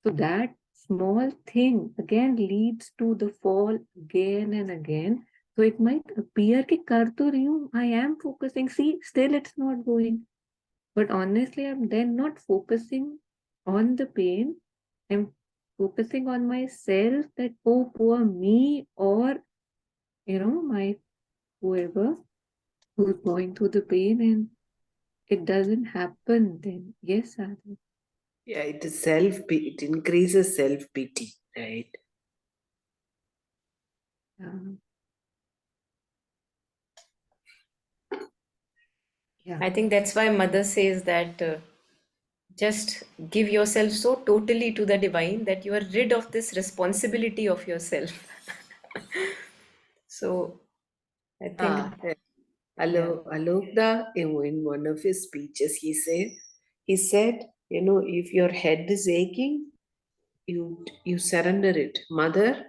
[SPEAKER 2] So that small thing again leads to the fall again and again. So it might appear कि कर तो रही हूँ, I am focusing. See, still it's not going. But honestly, I'm then not focusing on the pain. I'm focusing on myself that, oh, poor me, or, my whoever who's going through the pain, and it doesn't happen then. Yes, Sadhu.
[SPEAKER 4] yeah, it increases self-pity, right?
[SPEAKER 2] Yeah. Yeah.
[SPEAKER 3] I think that's why Mother says that just give yourself so totally to the divine that you are rid of this responsibility of yourself. So I think, yeah,
[SPEAKER 4] Alokda, in one of his speeches, he said, if your head is aching, you surrender it, mother.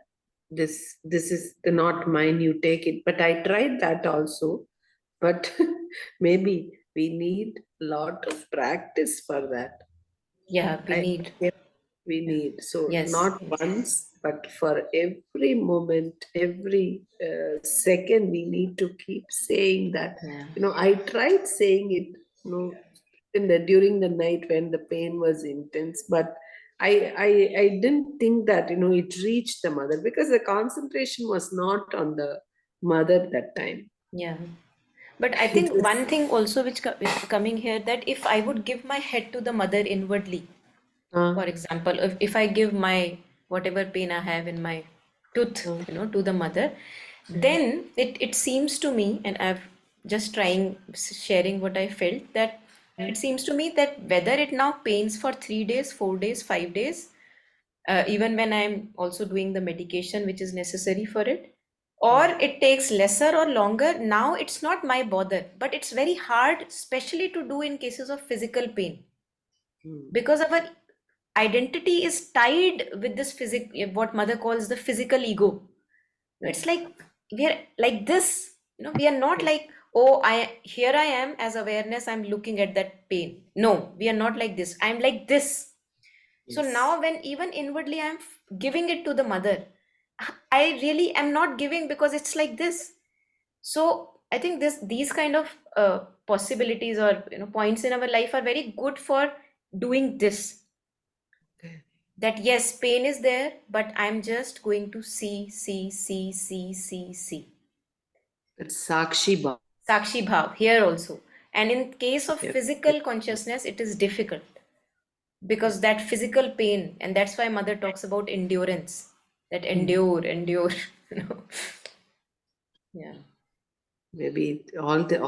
[SPEAKER 4] This is not mine. You take it. But I tried that also. But maybe we need a lot of practice for that.
[SPEAKER 3] yeah, we
[SPEAKER 4] I
[SPEAKER 3] need,
[SPEAKER 4] yeah, we need so
[SPEAKER 3] yes,
[SPEAKER 4] not
[SPEAKER 3] yes,
[SPEAKER 4] once, but for every moment, every second, we need to keep saying that. I tried saying it, during the night when the pain was intense, but I didn't think that it reached the mother, because the concentration was not on the mother that time.
[SPEAKER 3] Yeah. But I
[SPEAKER 4] It
[SPEAKER 3] think
[SPEAKER 4] was,
[SPEAKER 3] one thing also which is coming here, that if I would give my head to the mother inwardly, for example, if I give my whatever pain I have in my tooth, to the mother, then it seems to me, and I've just sharing what I felt, that it seems to me that whether it now pains for 3 days, 4 days, 5 days, even when I'm also doing the medication which is necessary for it, or it takes lesser or longer, now it's not my bother, but it's very hard, especially to do in cases of physical pain, because our identity is tied with this what mother calls the physical ego. It's like we are like this, we are not like, oh, here I am as awareness, I'm looking at that pain. No, we are not like this, I'm like this. So now when even inwardly I'm giving it to the mother, I really am not giving because it's like this. So I think these kind of possibilities, or points in our life, are very good for doing this. That yes, pain is there, but I'm just going to see.
[SPEAKER 4] it's Sakshi Bhav.
[SPEAKER 3] Sakshi bhav here also. And in case of
[SPEAKER 4] Yep.
[SPEAKER 3] physical consciousness, it is difficult, because that physical pain, and that's why mother talks about endurance, that endure. you know yeah.
[SPEAKER 4] Maybe all the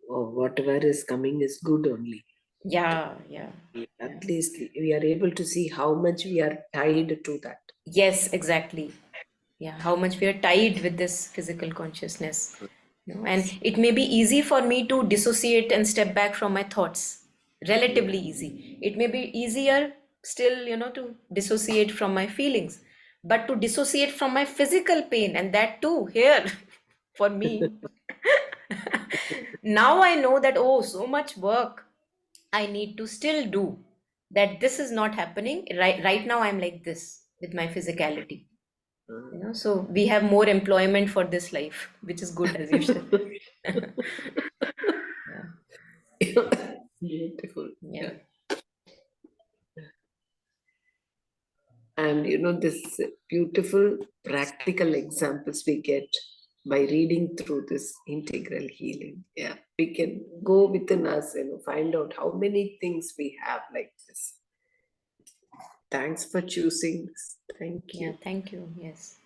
[SPEAKER 4] whatever is coming is good only.
[SPEAKER 3] Yeah, yeah, yeah.
[SPEAKER 4] At least we are able to see how much we are tied to that.
[SPEAKER 3] Yes, exactly. Yeah, how much we are tied with this physical consciousness. And it may be easy for me to dissociate and step back from my thoughts. Relatively easy. It may be easier still, to dissociate from my feelings. But to dissociate from my physical pain, and that too here for me, now I know that, oh, so much work I need to still do, that this is not happening. Right now, I'm like this with my physicality. So we have more employment for this life, which is good, as you said.
[SPEAKER 4] Beautiful.
[SPEAKER 3] Yeah.
[SPEAKER 4] And this beautiful practical examples we get by reading through this integral healing. Yeah, we can go within us and find out how many things we have like this. Thanks for choosing this. Thank
[SPEAKER 3] Yeah,
[SPEAKER 4] you.
[SPEAKER 3] thank you. Yes.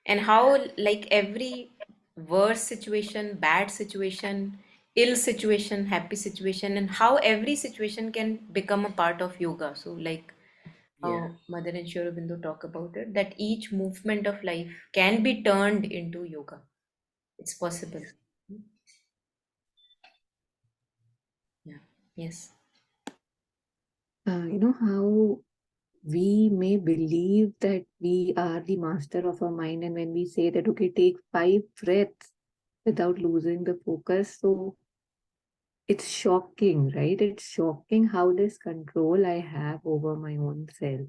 [SPEAKER 3] And how, like, every worse situation, bad situation, ill situation, happy situation, and how every situation can become a part of yoga. So, like
[SPEAKER 4] Yeah.
[SPEAKER 3] how Mother and Sri Aurobindo talk about it, that each movement of life can be turned into yoga. It's possible. Yeah. Yes.
[SPEAKER 2] How we may believe that we are the master of our mind, and when we say that, okay, take 5 breaths without losing the focus, so it's shocking, right? It's shocking how this control I have over my own self.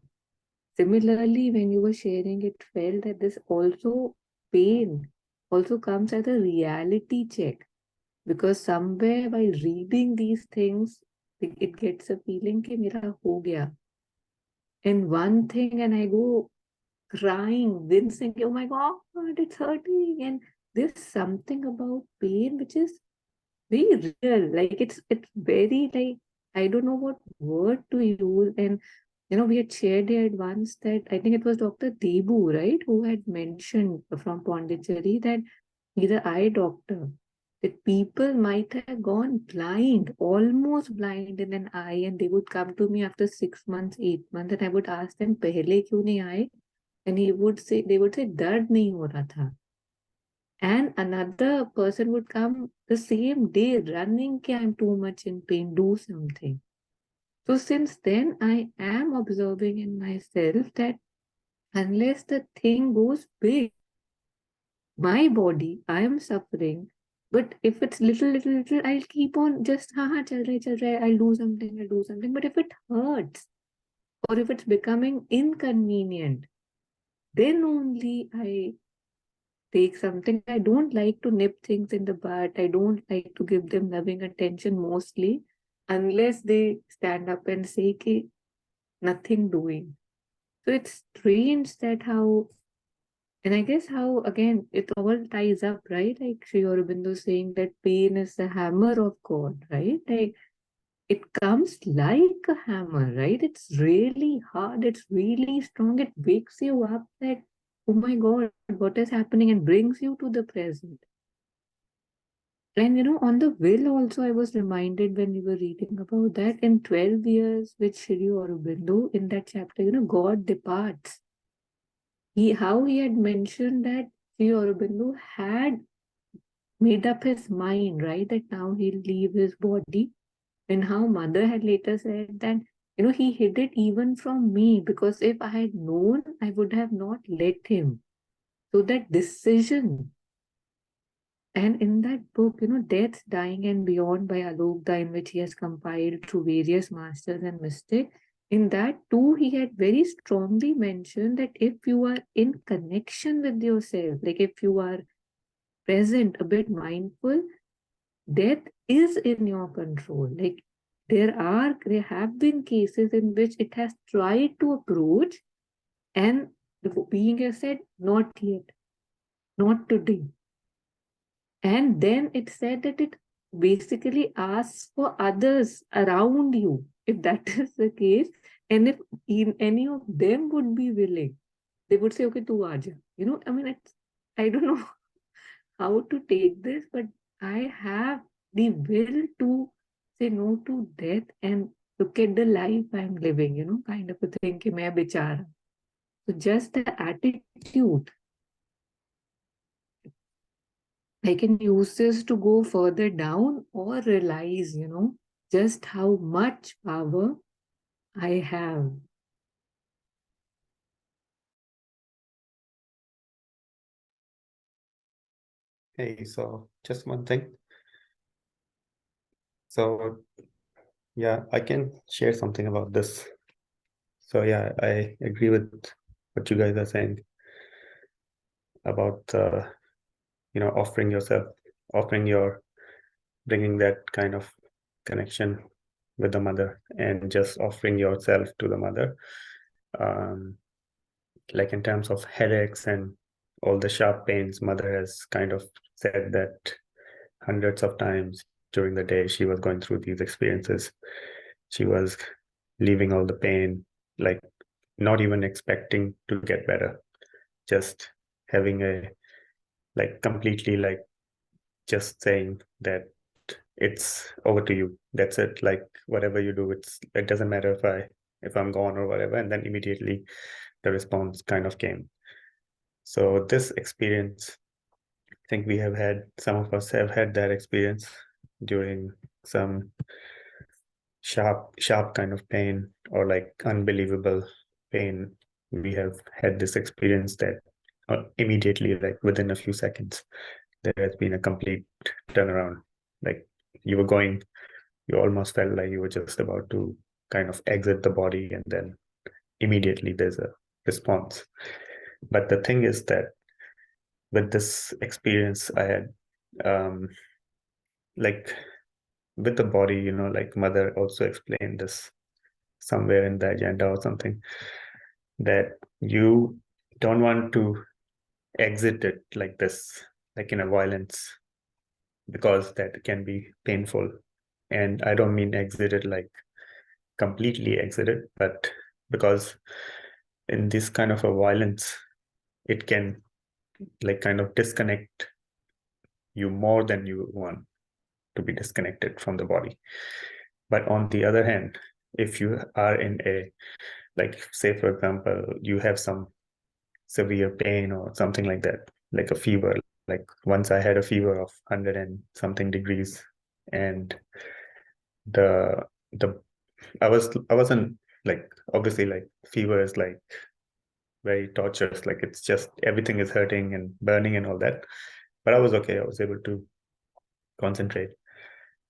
[SPEAKER 2] Similarly, when you were sharing, it felt that this also pain also comes as a reality check, because somewhere while reading these things, it gets a feeling कि मेरा हो गया. And one thing, and I go crying, wincing, oh my God, it's hurting. And there's something about pain which is very real. Like it's very like, I don't know what word to use. And we had shared here once that I think it was Dr. Debu, right, who had mentioned from Pondicherry that he's an eye doctor, that people might have gone blind, almost blind in an eye, and they would come to me after 6 months, 8 months, and I would ask them, "Pehle kyun nahi aaye?" And they would say, "Dard nahi ho raha tha." And another person would come the same day running, "Ki I'm too much in pain, do something." So since then, I am observing in myself that unless the thing goes big, my body, I am suffering. But if it's little, I'll keep on just, chal raha hai, I'll do something. But if it hurts, or if it's becoming inconvenient, then only I take something. I don't like to nip things in the bud. I don't like to give them loving attention mostly, unless they stand up and say, "Ki, nothing doing." So it's strange that how, and I guess how, again, it all ties up, right? Like Sri Aurobindo saying that pain is the hammer of God, right? Like it comes like a hammer, right? It's really hard, it's really strong. It wakes you up that, oh my God, what is happening, and brings you to the present. And on the will also, I was reminded when we were reading about that in 12 years with Sri Aurobindo, in that chapter, God departs. How he had mentioned that Sri Aurobindo had made up his mind, right, that now he'll leave his body, and how Mother had later said that, he hid it even from me, because if I had known, I would have not let him. So that decision. And in that book, Death, Dying and Beyond by Alokda, in which he has compiled through various masters and mystics, in that too, he had very strongly mentioned that if you are in connection with yourself, like if you are present, a bit mindful, death is in your control. Like there have been cases in which it has tried to approach, and the being has said, not yet, not today. And then it said that it basically asks for others around you, if that is the case, and if any of them would be willing, they would say, okay, tu aaja. I mean, I don't know how to take this, but I have the will to say no to death and look at the life I'm living, kind of a thing, ki main bichara. So just the attitude, I can use this to go further down or realize, just how much power I have.
[SPEAKER 5] Hey, so just one thing. So yeah, I can share something about this. So yeah, I agree with what you guys are saying about offering yourself, bringing that kind of connection with the mother, and just offering yourself to the mother. Like in terms of headaches and all the sharp pains, mother has kind of said that hundreds of times during the day she was going through these experiences. She was leaving all the pain, like not even expecting to get better, just having a like completely like just saying that it's over to you, that's it, like whatever you do, it doesn't matter if I'm gone or whatever. And then immediately the response kind of came. So this experience, I think some of us have had that experience during some sharp kind of pain, or like unbelievable pain. We have had this experience that immediately, like within a few seconds, there has been a complete turnaround. Like you almost felt like you were just about to kind of exit the body, and then immediately there's a response. But the thing is that with this experience I had, like with the body, like Mother also explained this somewhere in the agenda or something, that you don't want to exit it like this, like in a violence, because that can be painful. And I don't mean exit it like completely exit it, but because in this kind of a violence, it can like kind of disconnect you more than you want to be disconnected from the body. But on the other hand, if you are in a, like say for example, you have some severe pain or something like that, like a fever. Like once I had a fever of 100 and something degrees, and the the I wasn't like, obviously, like fever is like very torturous, like it's just everything is hurting and burning and all that. But I was okay. I was able to concentrate.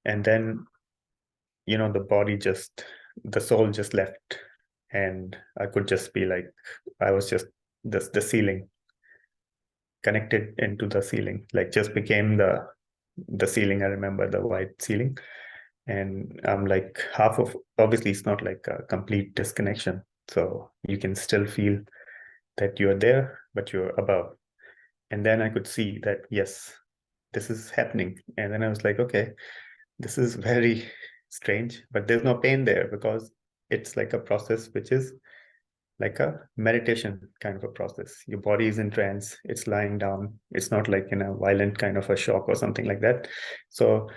[SPEAKER 5] And then the soul just left, and I could just be like, I was just the ceiling, connected into the ceiling, like just became the ceiling. I remember the white ceiling. And I'm like half of, obviously it's not like a complete disconnection. So you can still feel that you're there, but you're above. And then I could see that, yes, this is happening. And then I was like, okay, this is very strange, but there's no pain there because it's like a process which is like a meditation kind of a process. Your body is in trance, it's lying down. It's not like in a violent kind of a shock or something like that. So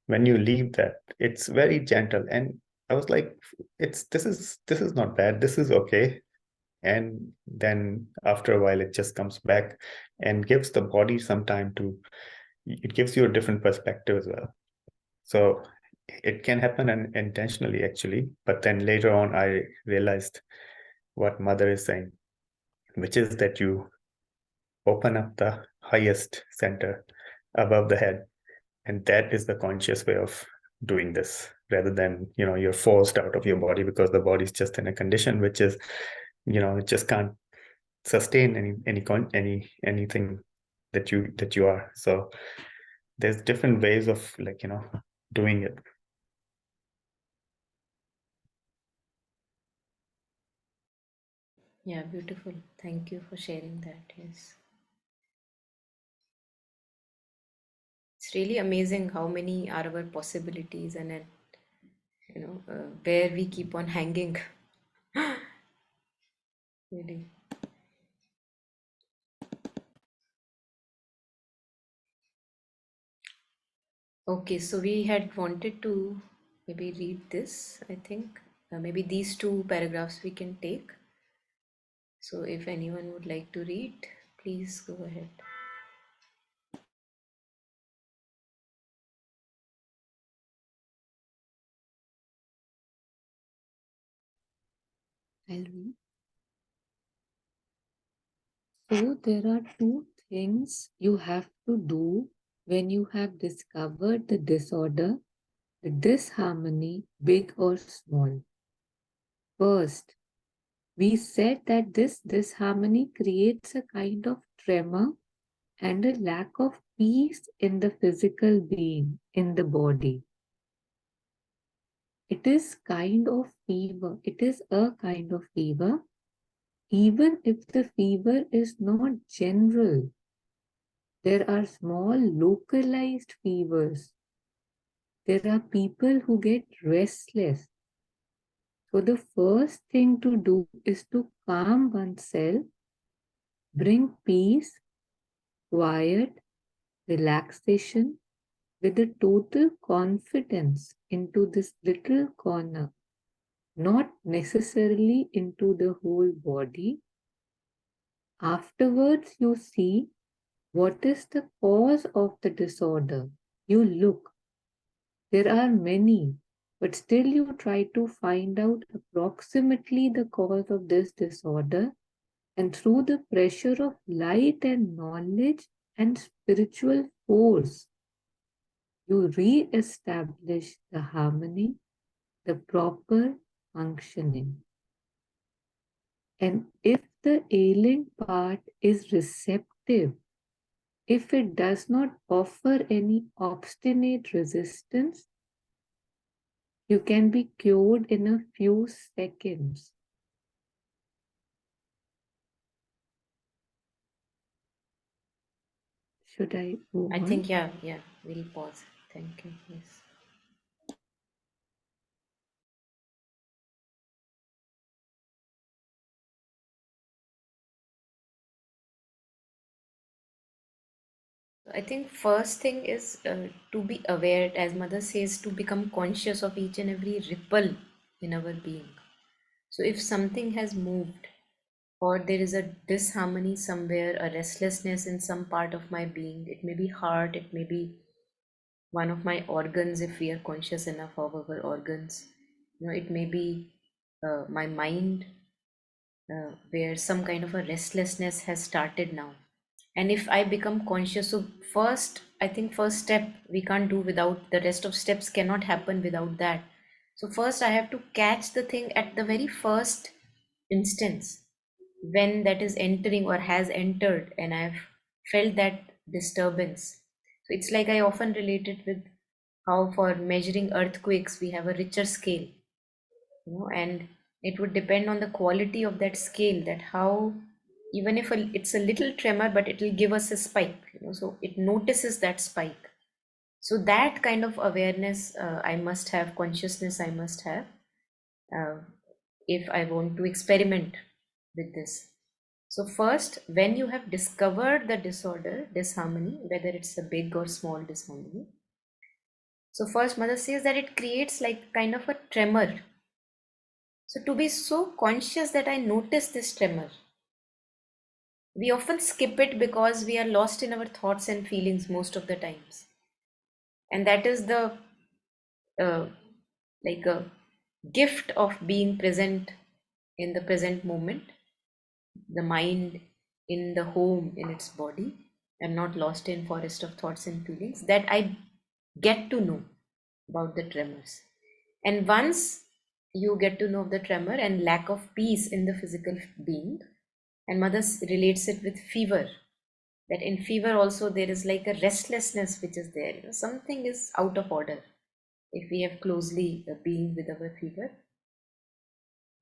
[SPEAKER 5] when you leave that, it's very gentle. And I was like, this is not bad. This is okay. And then after a while, it just comes back and gives the body some time to, it gives you a different perspective as well. So it can happen intentionally actually, but then later on, I realized what Mother is saying, which is that you open up the highest center above the head. And that is the conscious way of doing this, rather than, you're forced out of your body because the body is just in a condition which is, it just can't sustain anything that you are. So there's different ways of, like, doing it.
[SPEAKER 3] Yeah, beautiful. Thank you for sharing that. Yes. It's really amazing how many are our possibilities, and where we keep on hanging. Really. Okay, so we had wanted to maybe read this, I think. Maybe these two paragraphs we can take. So if anyone would like to read, please go ahead.
[SPEAKER 2] I'll read. So there are two things you have to do when you have discovered the disorder, the disharmony, big or small. First, we said that this disharmony creates a kind of tremor and a lack of peace in the physical being, in the body. It is kind of fever. It is a kind of fever, even if the fever is not general. There are small localized fevers. There are people who get restless. So the first thing to do is to calm oneself, bring peace, quiet, relaxation with a total confidence into this little corner, not necessarily into the whole body. Afterwards, you see what is the cause of the disorder. You look. There are many, but still you try to find out approximately the cause of this disorder, and through the pressure of light and knowledge and spiritual force, you re-establish the harmony, the proper functioning. And if the ailing part is receptive, if it does not offer any obstinate resistance, you can be cured in a few seconds. Should I go
[SPEAKER 3] I
[SPEAKER 2] on?
[SPEAKER 3] think, yeah, we'll pause. Thank you. Yes. I think first thing is to be aware, as Mother says, to become conscious of each and every ripple in our being. So if something has moved, or there is a disharmony somewhere, a restlessness in some part of my being, it may be heart, it may be one of my organs, if we are conscious enough of our organs. It may be my mind, where some kind of a restlessness has started now. And if I become conscious, so first, I think first step we can't do without, the rest of steps cannot happen without that. So first I have to catch the thing at the very first instance. when that is entering or has entered, and I've felt that disturbance. So it's like I often relate it with how for measuring earthquakes we have a richer scale, and it would depend on the quality of that scale, that how, even if it's a little tremor, but it will give us a spike, so it notices that spike. So that kind of awareness, I must have, consciousness I must have, uh, if I want to experiment with this. So first, when you have discovered the disorder, disharmony, whether it's a big or small disharmony, so first mother says that it creates like kind of a tremor. So to be so conscious that I notice this tremor, we often skip it because we are lost in our thoughts and feelings most of the times. And that is the uh, like a gift of being present in the present moment, the mind in the home in its body, and not lost in forest of thoughts and feelings, that I get to know about the tremors. And once you get to know the tremor and lack of peace in the physical being, and mother relates it with fever, that in fever also there is like a restlessness which is there, something is out of order if we have closely being with our fever.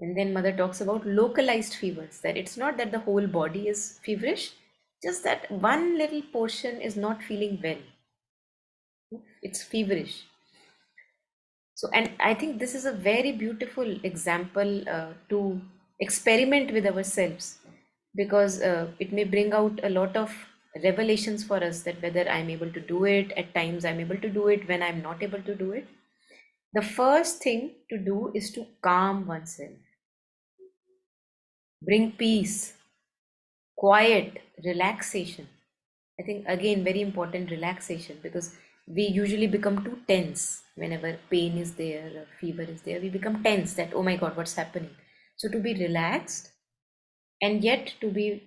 [SPEAKER 3] And then mother talks about localized fevers, that it's not that the whole body is feverish, just that one little portion is not feeling well, it's feverish. So, and I think this is a very beautiful example to experiment with ourselves, because it may bring out a lot of revelations for us, that whether I'm able to do it, at times I'm able to do it, when I'm not able to do it. The first thing to do is to calm oneself, bring peace, quiet, relaxation. I think again, very important, relaxation, because we usually become too tense whenever pain is there or fever is there. We become tense, that oh my god, what's happening. So to be relaxed, and yet to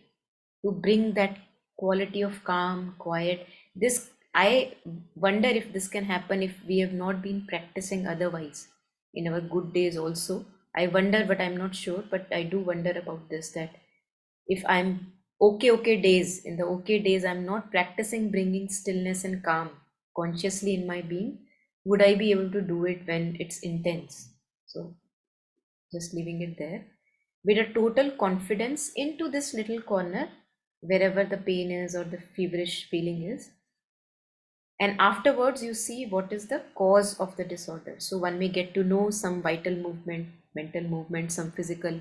[SPEAKER 3] bring that quality of calm, quiet. This, I wonder if this can happen if we have not been practicing otherwise in our good days also. I wonder, but I'm not sure, but I do wonder about this, that if I'm okay days, in the okay days I'm not practicing bringing stillness and calm consciously in my being, would I be able to do it when it's intense? So just leaving it there with a total confidence into this little corner wherever the pain is or the feverish feeling is. And afterwards you see what is the cause of the disorder. So one may get to know some vital movement, mental movement, some physical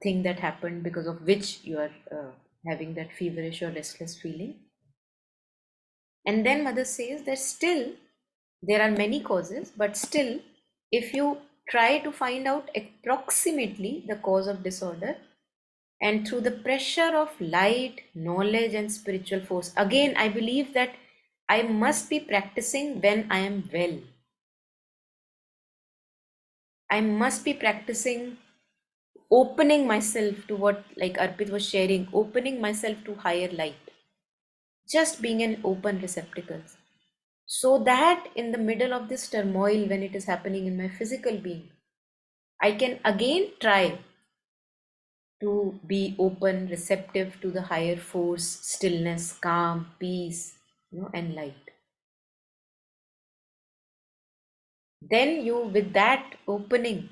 [SPEAKER 3] thing that happened because of which you are having that feverish or restless feeling. And then mother says that still there are many causes, but still if you try to find out approximately the cause of disorder, and through the pressure of light, knowledge, and spiritual force, again I believe that I must be practicing when I am well. I must be practicing opening myself to what, like Arpit was sharing, opening myself to higher light, just being an open receptacle, so that in the middle of this turmoil, when it is happening in my physical being, I can again try to be open, receptive to the higher force, stillness, calm, peace, and light. Then you, with that opening,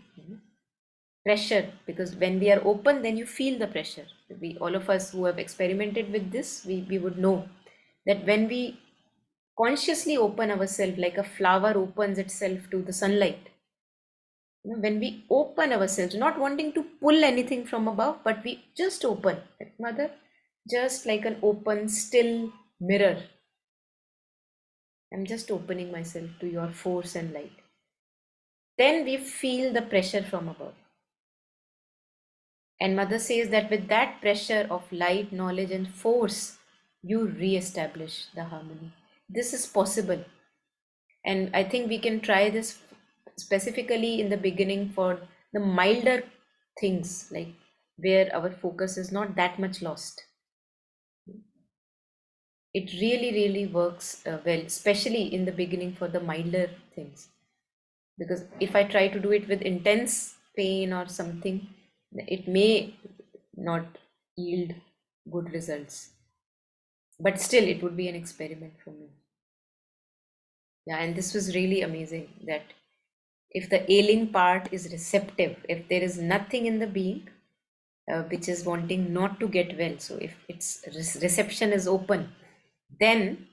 [SPEAKER 3] pressure, because when we are open, then you feel the pressure. We, all of us who have experimented with this, we would know that when we consciously open ourselves, like a flower opens itself to the sunlight, when we open ourselves, not wanting to pull anything from above, but we just open, like mother, just like an open still mirror, I'm just opening myself to your force and light. Then we feel the pressure from above. And mother says that with that pressure of light, knowledge, and force, you re-establish the harmony. This is possible. And I think we can try this specifically in the beginning for the milder things, like where our focus is not that much lost. It really works well, especially in the beginning for the milder things. Because if I try to do it with intense pain or something, it may not yield good results. But still, it would be an experiment for me. Yeah, and this was really amazing that if the ailing part is receptive, if there is nothing in the being which is wanting not to get well, so if its reception is open, then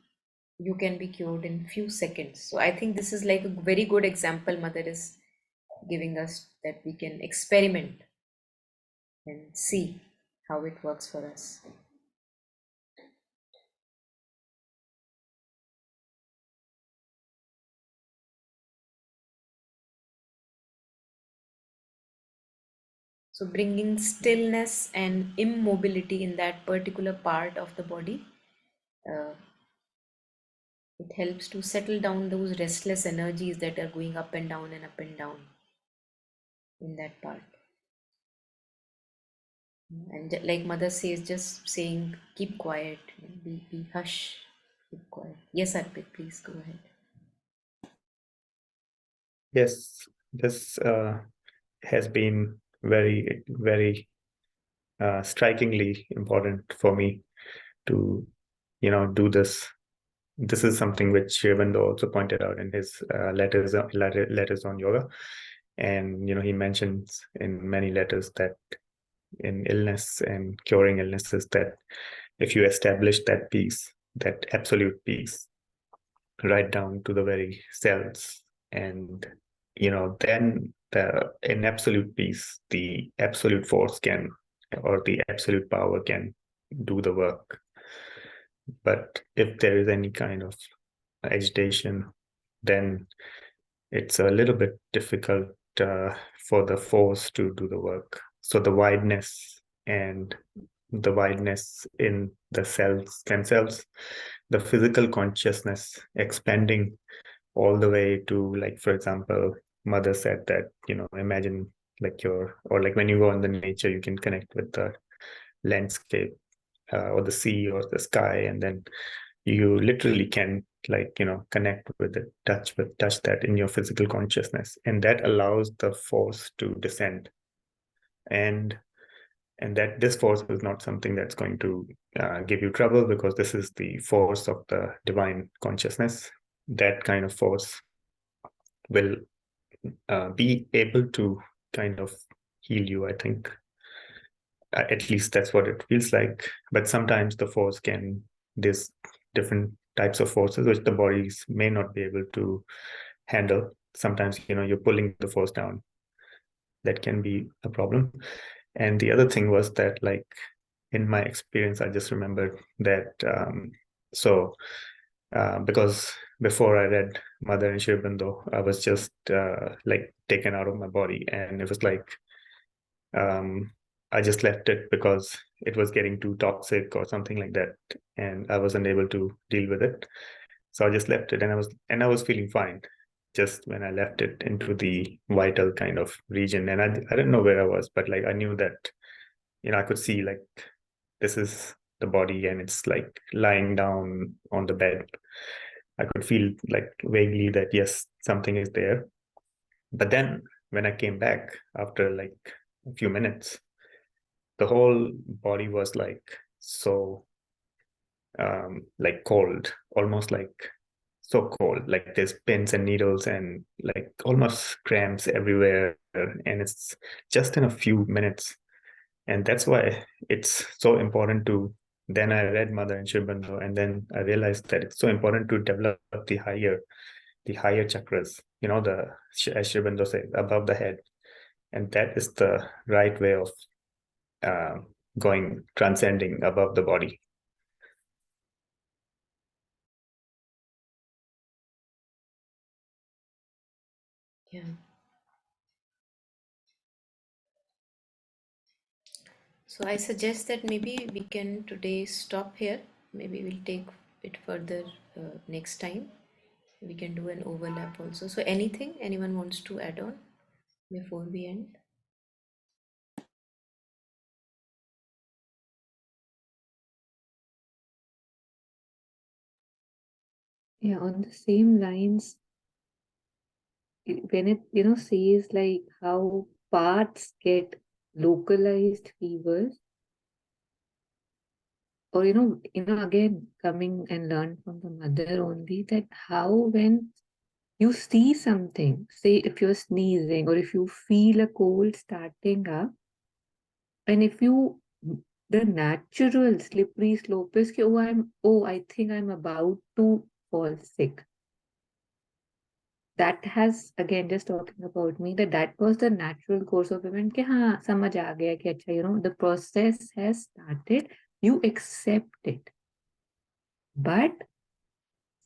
[SPEAKER 3] you can be cured in few seconds. So I think this is like a very good example Mother is giving us, that we can experiment and see how it works for us. So bringing stillness and immobility in that particular part of the body, uh, it helps to settle down those restless energies that are going up and down and up and down in that part. And like Mother says, just saying, keep quiet, be hush, keep quiet. Yes, Arpit, please go ahead.
[SPEAKER 5] Yes, this has been very, very strikingly important for me to, do this. This is something which Aurobindo also pointed out in his letters on yoga. And, he mentions in many letters that in illness and curing illnesses, that if you establish that peace, that absolute peace, right down to the very cells, and then in absolute peace, the absolute force can, or the absolute power can do the work. But if there is any kind of agitation, then it's a little bit difficult for the force to do the work. So the wideness in the cells themselves, the physical consciousness expanding all the way to, like, for example, Mother said that, imagine like or like when you go in the nature, you can connect with the landscape, or the sea or the sky, and then you literally can, like, connect with it, touch that in your physical consciousness, and that allows the force to descend. And that this force is not something that's going to give you trouble, because this is the force of the divine consciousness. That kind of force will be able to kind of heal you, I think. At least that's what it feels like. But sometimes the force can, there's different types of forces which the bodies may not be able to handle. Sometimes, you're pulling the force down. That can be a problem. And the other thing was that, like, in my experience, I just remembered that, so because before I read Mother and Sri Aurobindo, I was just like taken out of my body, and it was like, I just left it because it was getting too toxic or something like that, and I wasn't able to deal with it. So I just left it, and I was feeling fine just when I left it into the vital kind of region. And I didn't know where I was, but like I knew that, I could see, like, this is the body, and it's like lying down on the bed. I could feel like vaguely that yes, something is there. But then when I came back after like a few minutes, the whole body was like so like cold, almost like so cold, like there's pins and needles and like almost cramps everywhere, and it's just in a few minutes. And that's why it's so important to, then I read Mother and Sri Aurobindo, and then I realized that it's so important to develop the higher chakras, as Sri Aurobindo says, above the head. And that is the right way of uh, going, transcending above the body.
[SPEAKER 3] Yeah. So I suggest that maybe we can today stop here. Maybe we'll take it further next time. We can do an overlap also. So anything anyone wants to add on before we end?
[SPEAKER 2] Yeah, on the same lines, when it says like how parts get localized fevers, or again coming and learn from the mother only, that how when you see something, say if you're sneezing or if you feel a cold starting up, and if you, the natural slippery slope is कि, I think I'm about to fall sick. That has, again, just talking about me, that was the natural course of event कि हाँ समझ आ गया कि अच्छा, the process has started, you accept it. But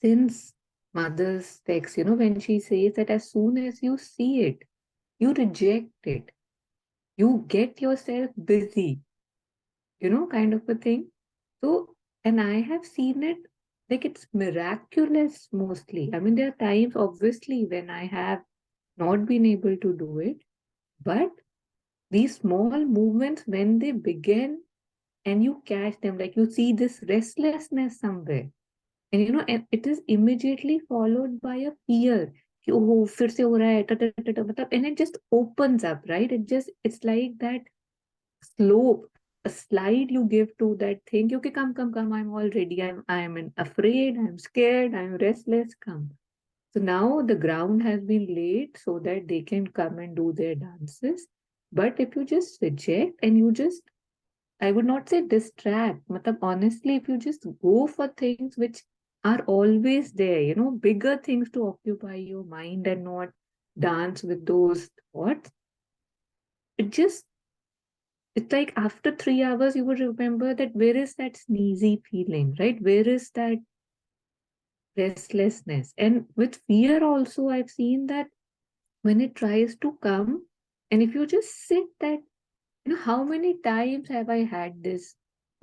[SPEAKER 2] since mother's text, when she says that as soon as you see it, you reject it, you get yourself busy, kind of a thing. So, and I have seen it, like it's miraculous mostly. I mean, there are times, obviously, when I have not been able to do it, but these small movements, when they begin and you catch them, like you see this restlessness somewhere, and it is immediately followed by a fear. कि, "Oh, फिर से हो रहा है, मतलब," and it just opens up, right? It's like that slope, a slide you give to that thing. Okay, come, I'm all ready. I'm afraid, I'm scared, I'm restless, come. So now the ground has been laid so that they can come and do their dances. But if you just reject and you just, I would not say distract, matlab, honestly, if you just go for things which are always there, bigger things to occupy your mind and not dance with those thoughts, it just, it's like after 3 hours, you would remember that where is that sneezy feeling, right? Where is that restlessness? And with fear also, I've seen that when it tries to come, and if you just sit that, how many times have I had this?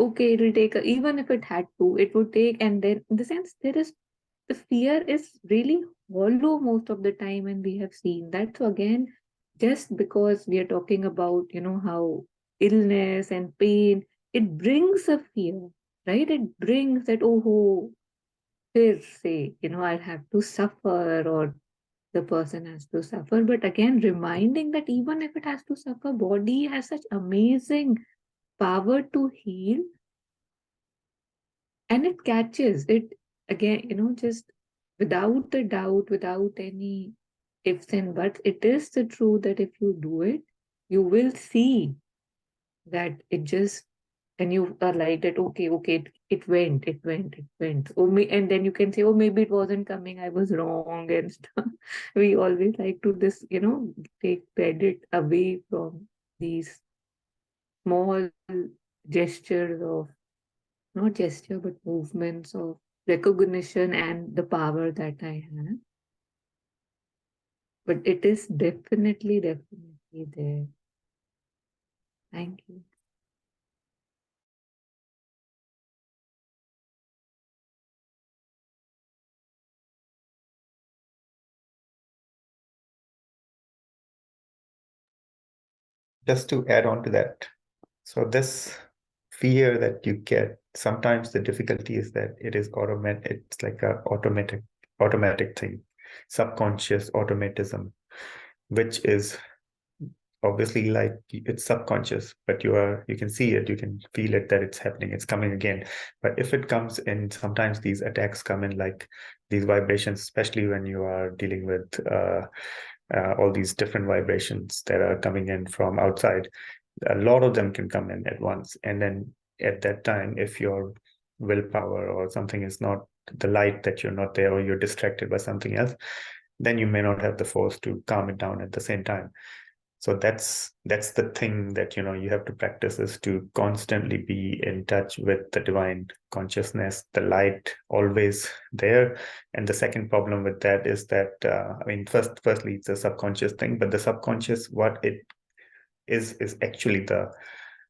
[SPEAKER 2] Okay, it'll take, even if it had to, it would take, and then in the sense, the fear is really hollow most of the time, and we have seen that. So again, just because we are talking about, how illness and pain, it brings a fear, right? It brings that, oh, fear, say, I'll have to suffer, or the person has to suffer. But again, reminding that even if it has to suffer, body has such amazing power to heal, and it catches it again, just without the doubt, without any ifs and buts. It is the truth that if you do it, you will see that it just, and you are like that, okay, it went. Oh, and then you can say, oh, maybe it wasn't coming, I was wrong and stuff. We always like to this, take credit away from these small gestures of, not gesture, but movements of recognition and the power that I have. But it is definitely there. Thank you.
[SPEAKER 5] Just to add on to that, so this fear that you get, sometimes the difficulty is that it is automatic. It's like a automatic thing, subconscious automatism, which is obviously like it's subconscious, but you can see it, you can feel it, that it's happening, it's coming again. But if it comes in, sometimes these attacks come in, like these vibrations, especially when you are dealing with all these different vibrations that are coming in from outside. A lot of them can come in at once, and then at that time, if your willpower or something is not the light, that you're not there, or you're distracted by something else, then you may not have the force to calm it down at the same time. So that's the thing that you have to practice, is to constantly be in touch with the divine consciousness, the light always there. And the second problem with that is that I mean, firstly, it's a subconscious thing, but the subconscious, what it is actually the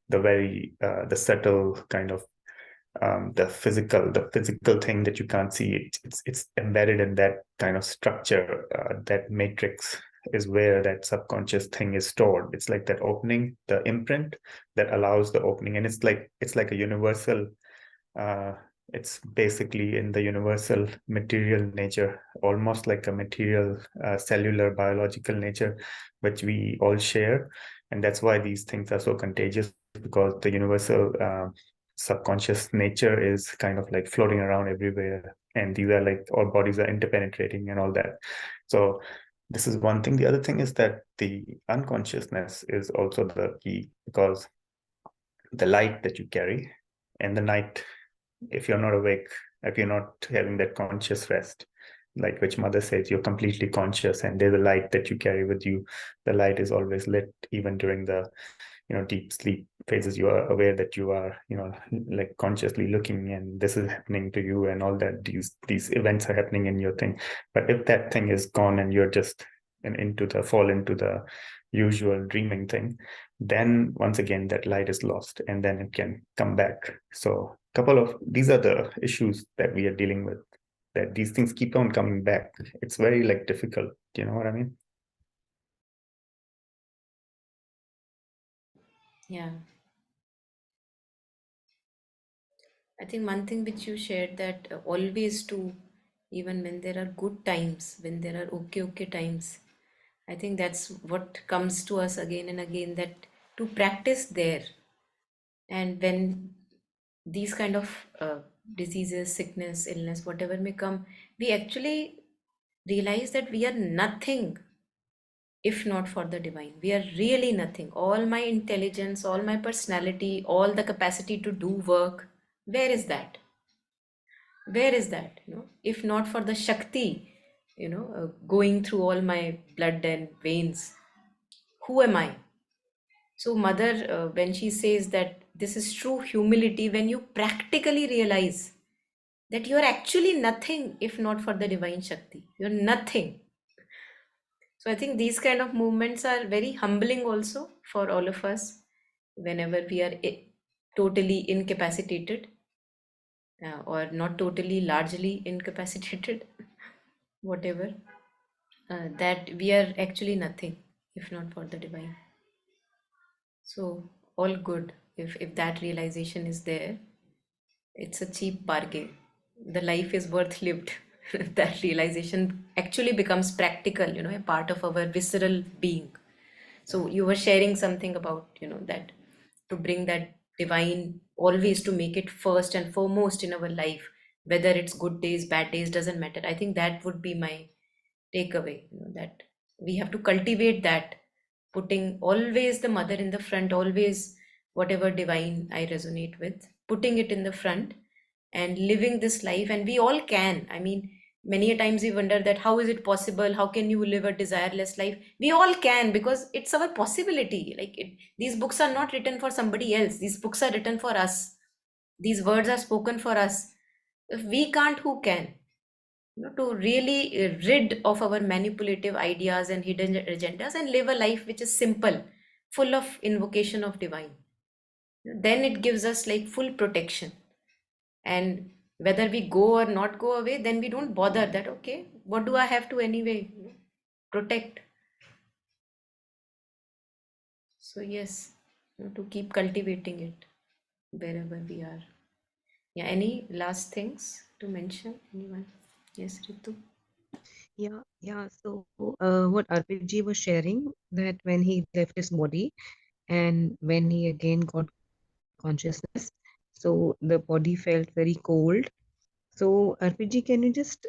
[SPEAKER 5] very the subtle kind of the physical thing that you can't see. It's embedded in that kind of structure, that matrix is where that subconscious thing is stored. It's like that opening, the imprint that allows the opening, and it's like a universal, it's basically in the universal material nature, almost like a material cellular biological nature, which we all share. And that's why these things are so contagious, because the universal subconscious nature is kind of like floating around everywhere, and these are like our bodies are interpenetrating and all that. So this is one thing. The other thing is that the unconsciousness is also the key, because the light that you carry and the night, if you're not awake, if you're not having that conscious rest, like which mother says, you're completely conscious and there's a light that you carry with you. The light is always lit even during the deep sleep phases. You are aware that you are like consciously looking and this is happening to you and all that, these events are happening in your thing. But if that thing is gone and you're just fall into the usual dreaming thing, then once again that light is lost and then it can come back. So couple of these are the issues that we are dealing with, that these things keep on coming back. It's very like difficult, you know what I mean?
[SPEAKER 3] Yeah. I think one thing which you shared, that always to, even when there are good times, when there are okay times, I think that's what comes to us again and again, that to practice there. And when these kind of diseases, sickness, illness, whatever may come, we actually realize that we are nothing if not for the divine. We are really nothing. All my intelligence, all my personality, all the capacity to do work, where is that? Where is that? If not for the Shakti, going through all my blood and veins, who am I? So, Mother, when she says that this is true humility, when you practically realize that you are actually nothing if not for the divine Shakti, you're nothing. So, I think these kind of movements are very humbling also for all of us whenever we are totally incapacitated, or not totally, largely incapacitated, whatever, that we are actually nothing if not for the divine. So, all good if that realization is there. It's a cheap bargain. The life is worth lived. That realization actually becomes practical, a part of our visceral being. So you were sharing something about, that to bring that divine, always to make it first and foremost in our life, whether it's good days, bad days, doesn't matter. I think that would be my takeaway, that we have to cultivate that, putting always the mother in the front, always whatever divine I resonate with, putting it in the front and living this life. And we all can. I mean, many a times we wonder that how is it possible? How can you live a desireless life? We all can, because it's our possibility. These books are not written for somebody else. These books are written for us. These words are spoken for us. If we can't, who can? To really rid of our manipulative ideas and hidden agendas and live a life which is simple, full of invocation of divine. Then it gives us like full protection. And whether we go or not go away, then we don't bother that, okay, what do I have to anyway protect? So, yes, to keep cultivating it wherever we are. Yeah, any last things to mention? Anyone? Yes, Ritu.
[SPEAKER 2] Yeah. So, what Arpitji was sharing, that when he left his body and when he again got consciousness, so the body felt very cold. So, Arpitji, can you just,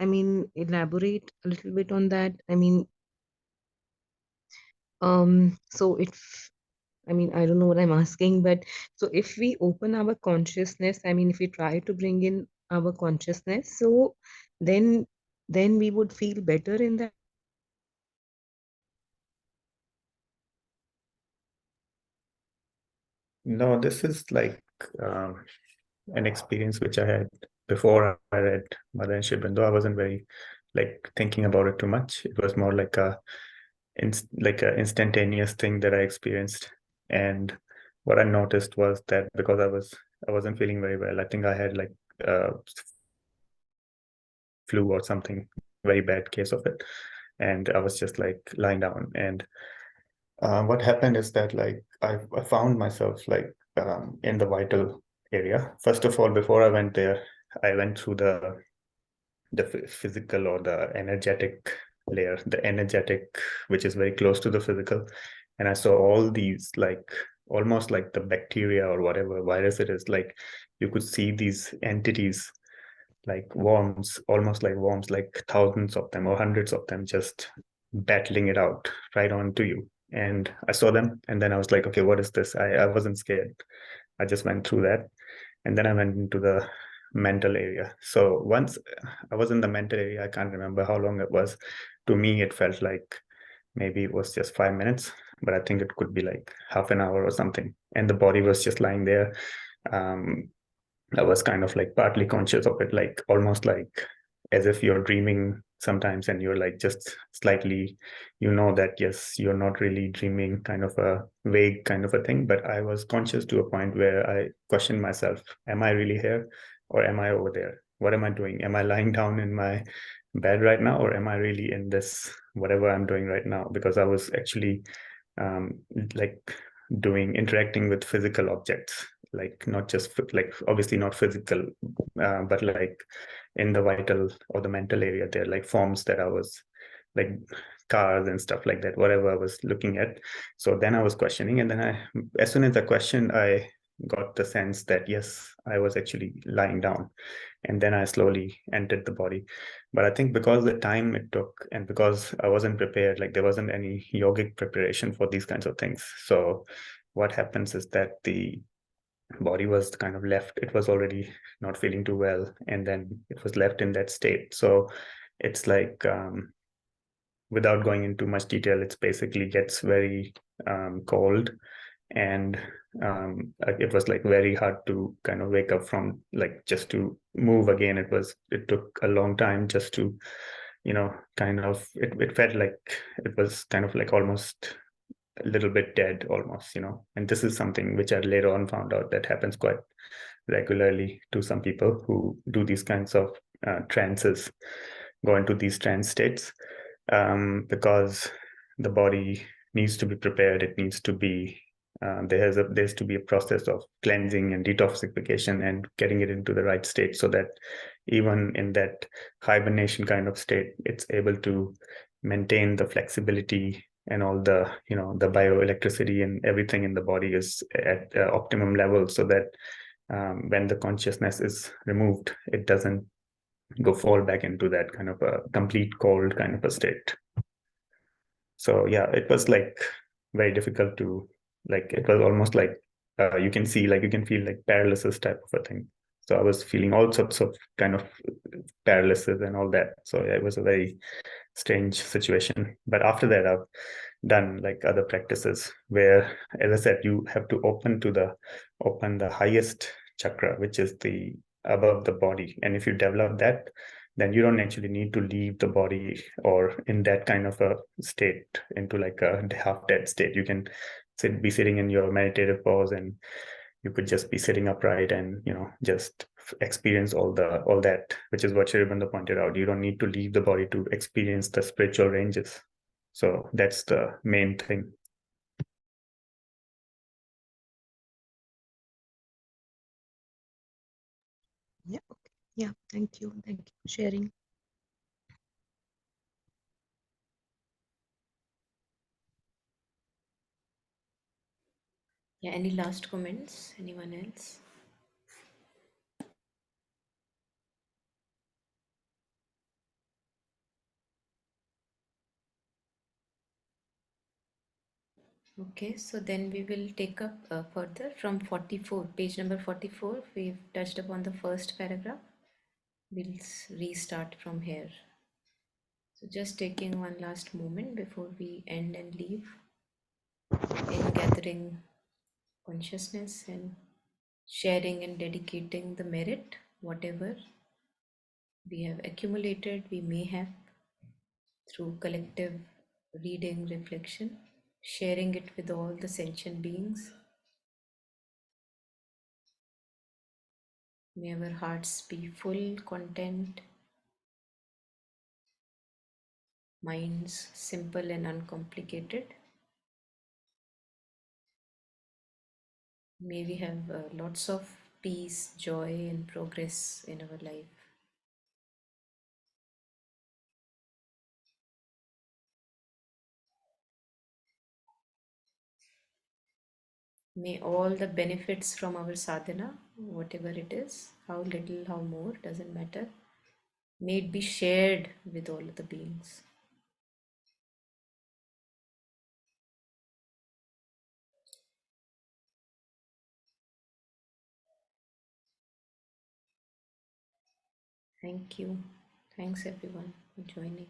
[SPEAKER 2] I mean, elaborate a little bit on that? I mean, so I mean, I don't know what I'm asking, but so if we open our consciousness, I mean, if we try to bring in our consciousness, so then then we would feel better in that body.
[SPEAKER 5] No, this is like an experience which I had before I read Mother and Sri Aurobindo. I wasn't very like thinking about it too much. It was more like a instantaneous thing that I experienced. And what I noticed was that because I wasn't feeling very well. I think I had like flu or something, very bad case of it. And I was just like lying down. And what happened is that like I found myself like in the vital area. First of all, before I went there, I went through the physical or the energetic layer, the energetic, which is very close to the physical. And I saw all these like almost like the bacteria or whatever virus it is. Like you could see these entities like worms, almost like worms, like thousands of them or hundreds of them just battling it out right onto you. And I saw them, and then I was like, okay, what is this? I wasn't scared. I just went through that. And then I went into the mental area. So once I was in the mental area, I can't remember how long it was. To me, it felt like maybe it was just 5 minutes, but I think it could be like half an hour or something. And the body was just lying there. Um, I was kind of like partly conscious of it, like almost like as if you're dreaming sometimes and you're like just slightly, that yes, you're not really dreaming, kind of a vague kind of a thing. But I was conscious to a point where I questioned myself, am I really here or am I over there? What am I doing? Am I lying down in my bed right now or am I really in this, whatever I'm doing right now? Because I was actually um, like interacting with physical objects, like not just like obviously not physical, but like in the vital or the mental area, there like forms that I was like cars and stuff like that, whatever I was looking at. So then I was questioning, and then as soon as I questioned, I got the sense that yes, I was actually lying down, and then I slowly entered the body. But I think because the time it took and because I wasn't prepared, like there wasn't any yogic preparation for these kinds of things. So what happens is that the body was kind of left, it was already not feeling too well, and then it was left in that state. So it's like without going into much detail, it's basically gets very cold, and it was like very hard to kind of wake up from, like just to move again. It took a long time just to kind of it felt like it was kind of like almost a little bit dead almost. And this is something which I later on found out that happens quite regularly to some people who do these kinds of trances, go into these trance states, because the body needs to be prepared. It needs to be there's to be a process of cleansing and detoxification and getting it into the right state, so that even in that hibernation kind of state, it's able to maintain the flexibility and all the the bioelectricity and everything in the body is at optimum level, so that when the consciousness is removed, it doesn't go fall back into that kind of a complete cold kind of a state. So yeah, it was like very difficult to, like it was almost like you can see, like you can feel like paralysis type of a thing. So I was feeling all sorts of kind of paralysis and all that. So yeah, it was a very strange situation. But after that, I've done like other practices where, as I said, you have to open the highest chakra, which is the above the body. And if you develop that, then you don't actually need to leave the body or in that kind of a state into like a half dead state. You can be sitting in your meditative pose, and you could just be sitting upright and just experience all that, which is what Sri Aurobindo pointed out. You don't need to leave the body to experience the spiritual ranges. So that's the main thing.
[SPEAKER 6] Yeah, okay. Yeah, thank you. Thank you for sharing.
[SPEAKER 3] Yeah, any last comments? Anyone else? Okay, so then we will take up further from 44, page number 44. We've touched upon the first paragraph. We'll restart from here. So just taking one last moment before we end and leave, in gathering consciousness and sharing and dedicating the merit, whatever we have accumulated, we may have through collective reading, reflection, sharing it with all the sentient beings. May our hearts be full, content, minds simple and uncomplicated. May we have lots of peace, joy, and progress in our life. May all the benefits from our sadhana, whatever it is, how little, how more, doesn't matter, may it be shared with all of the beings. Thank you. Thanks everyone for joining.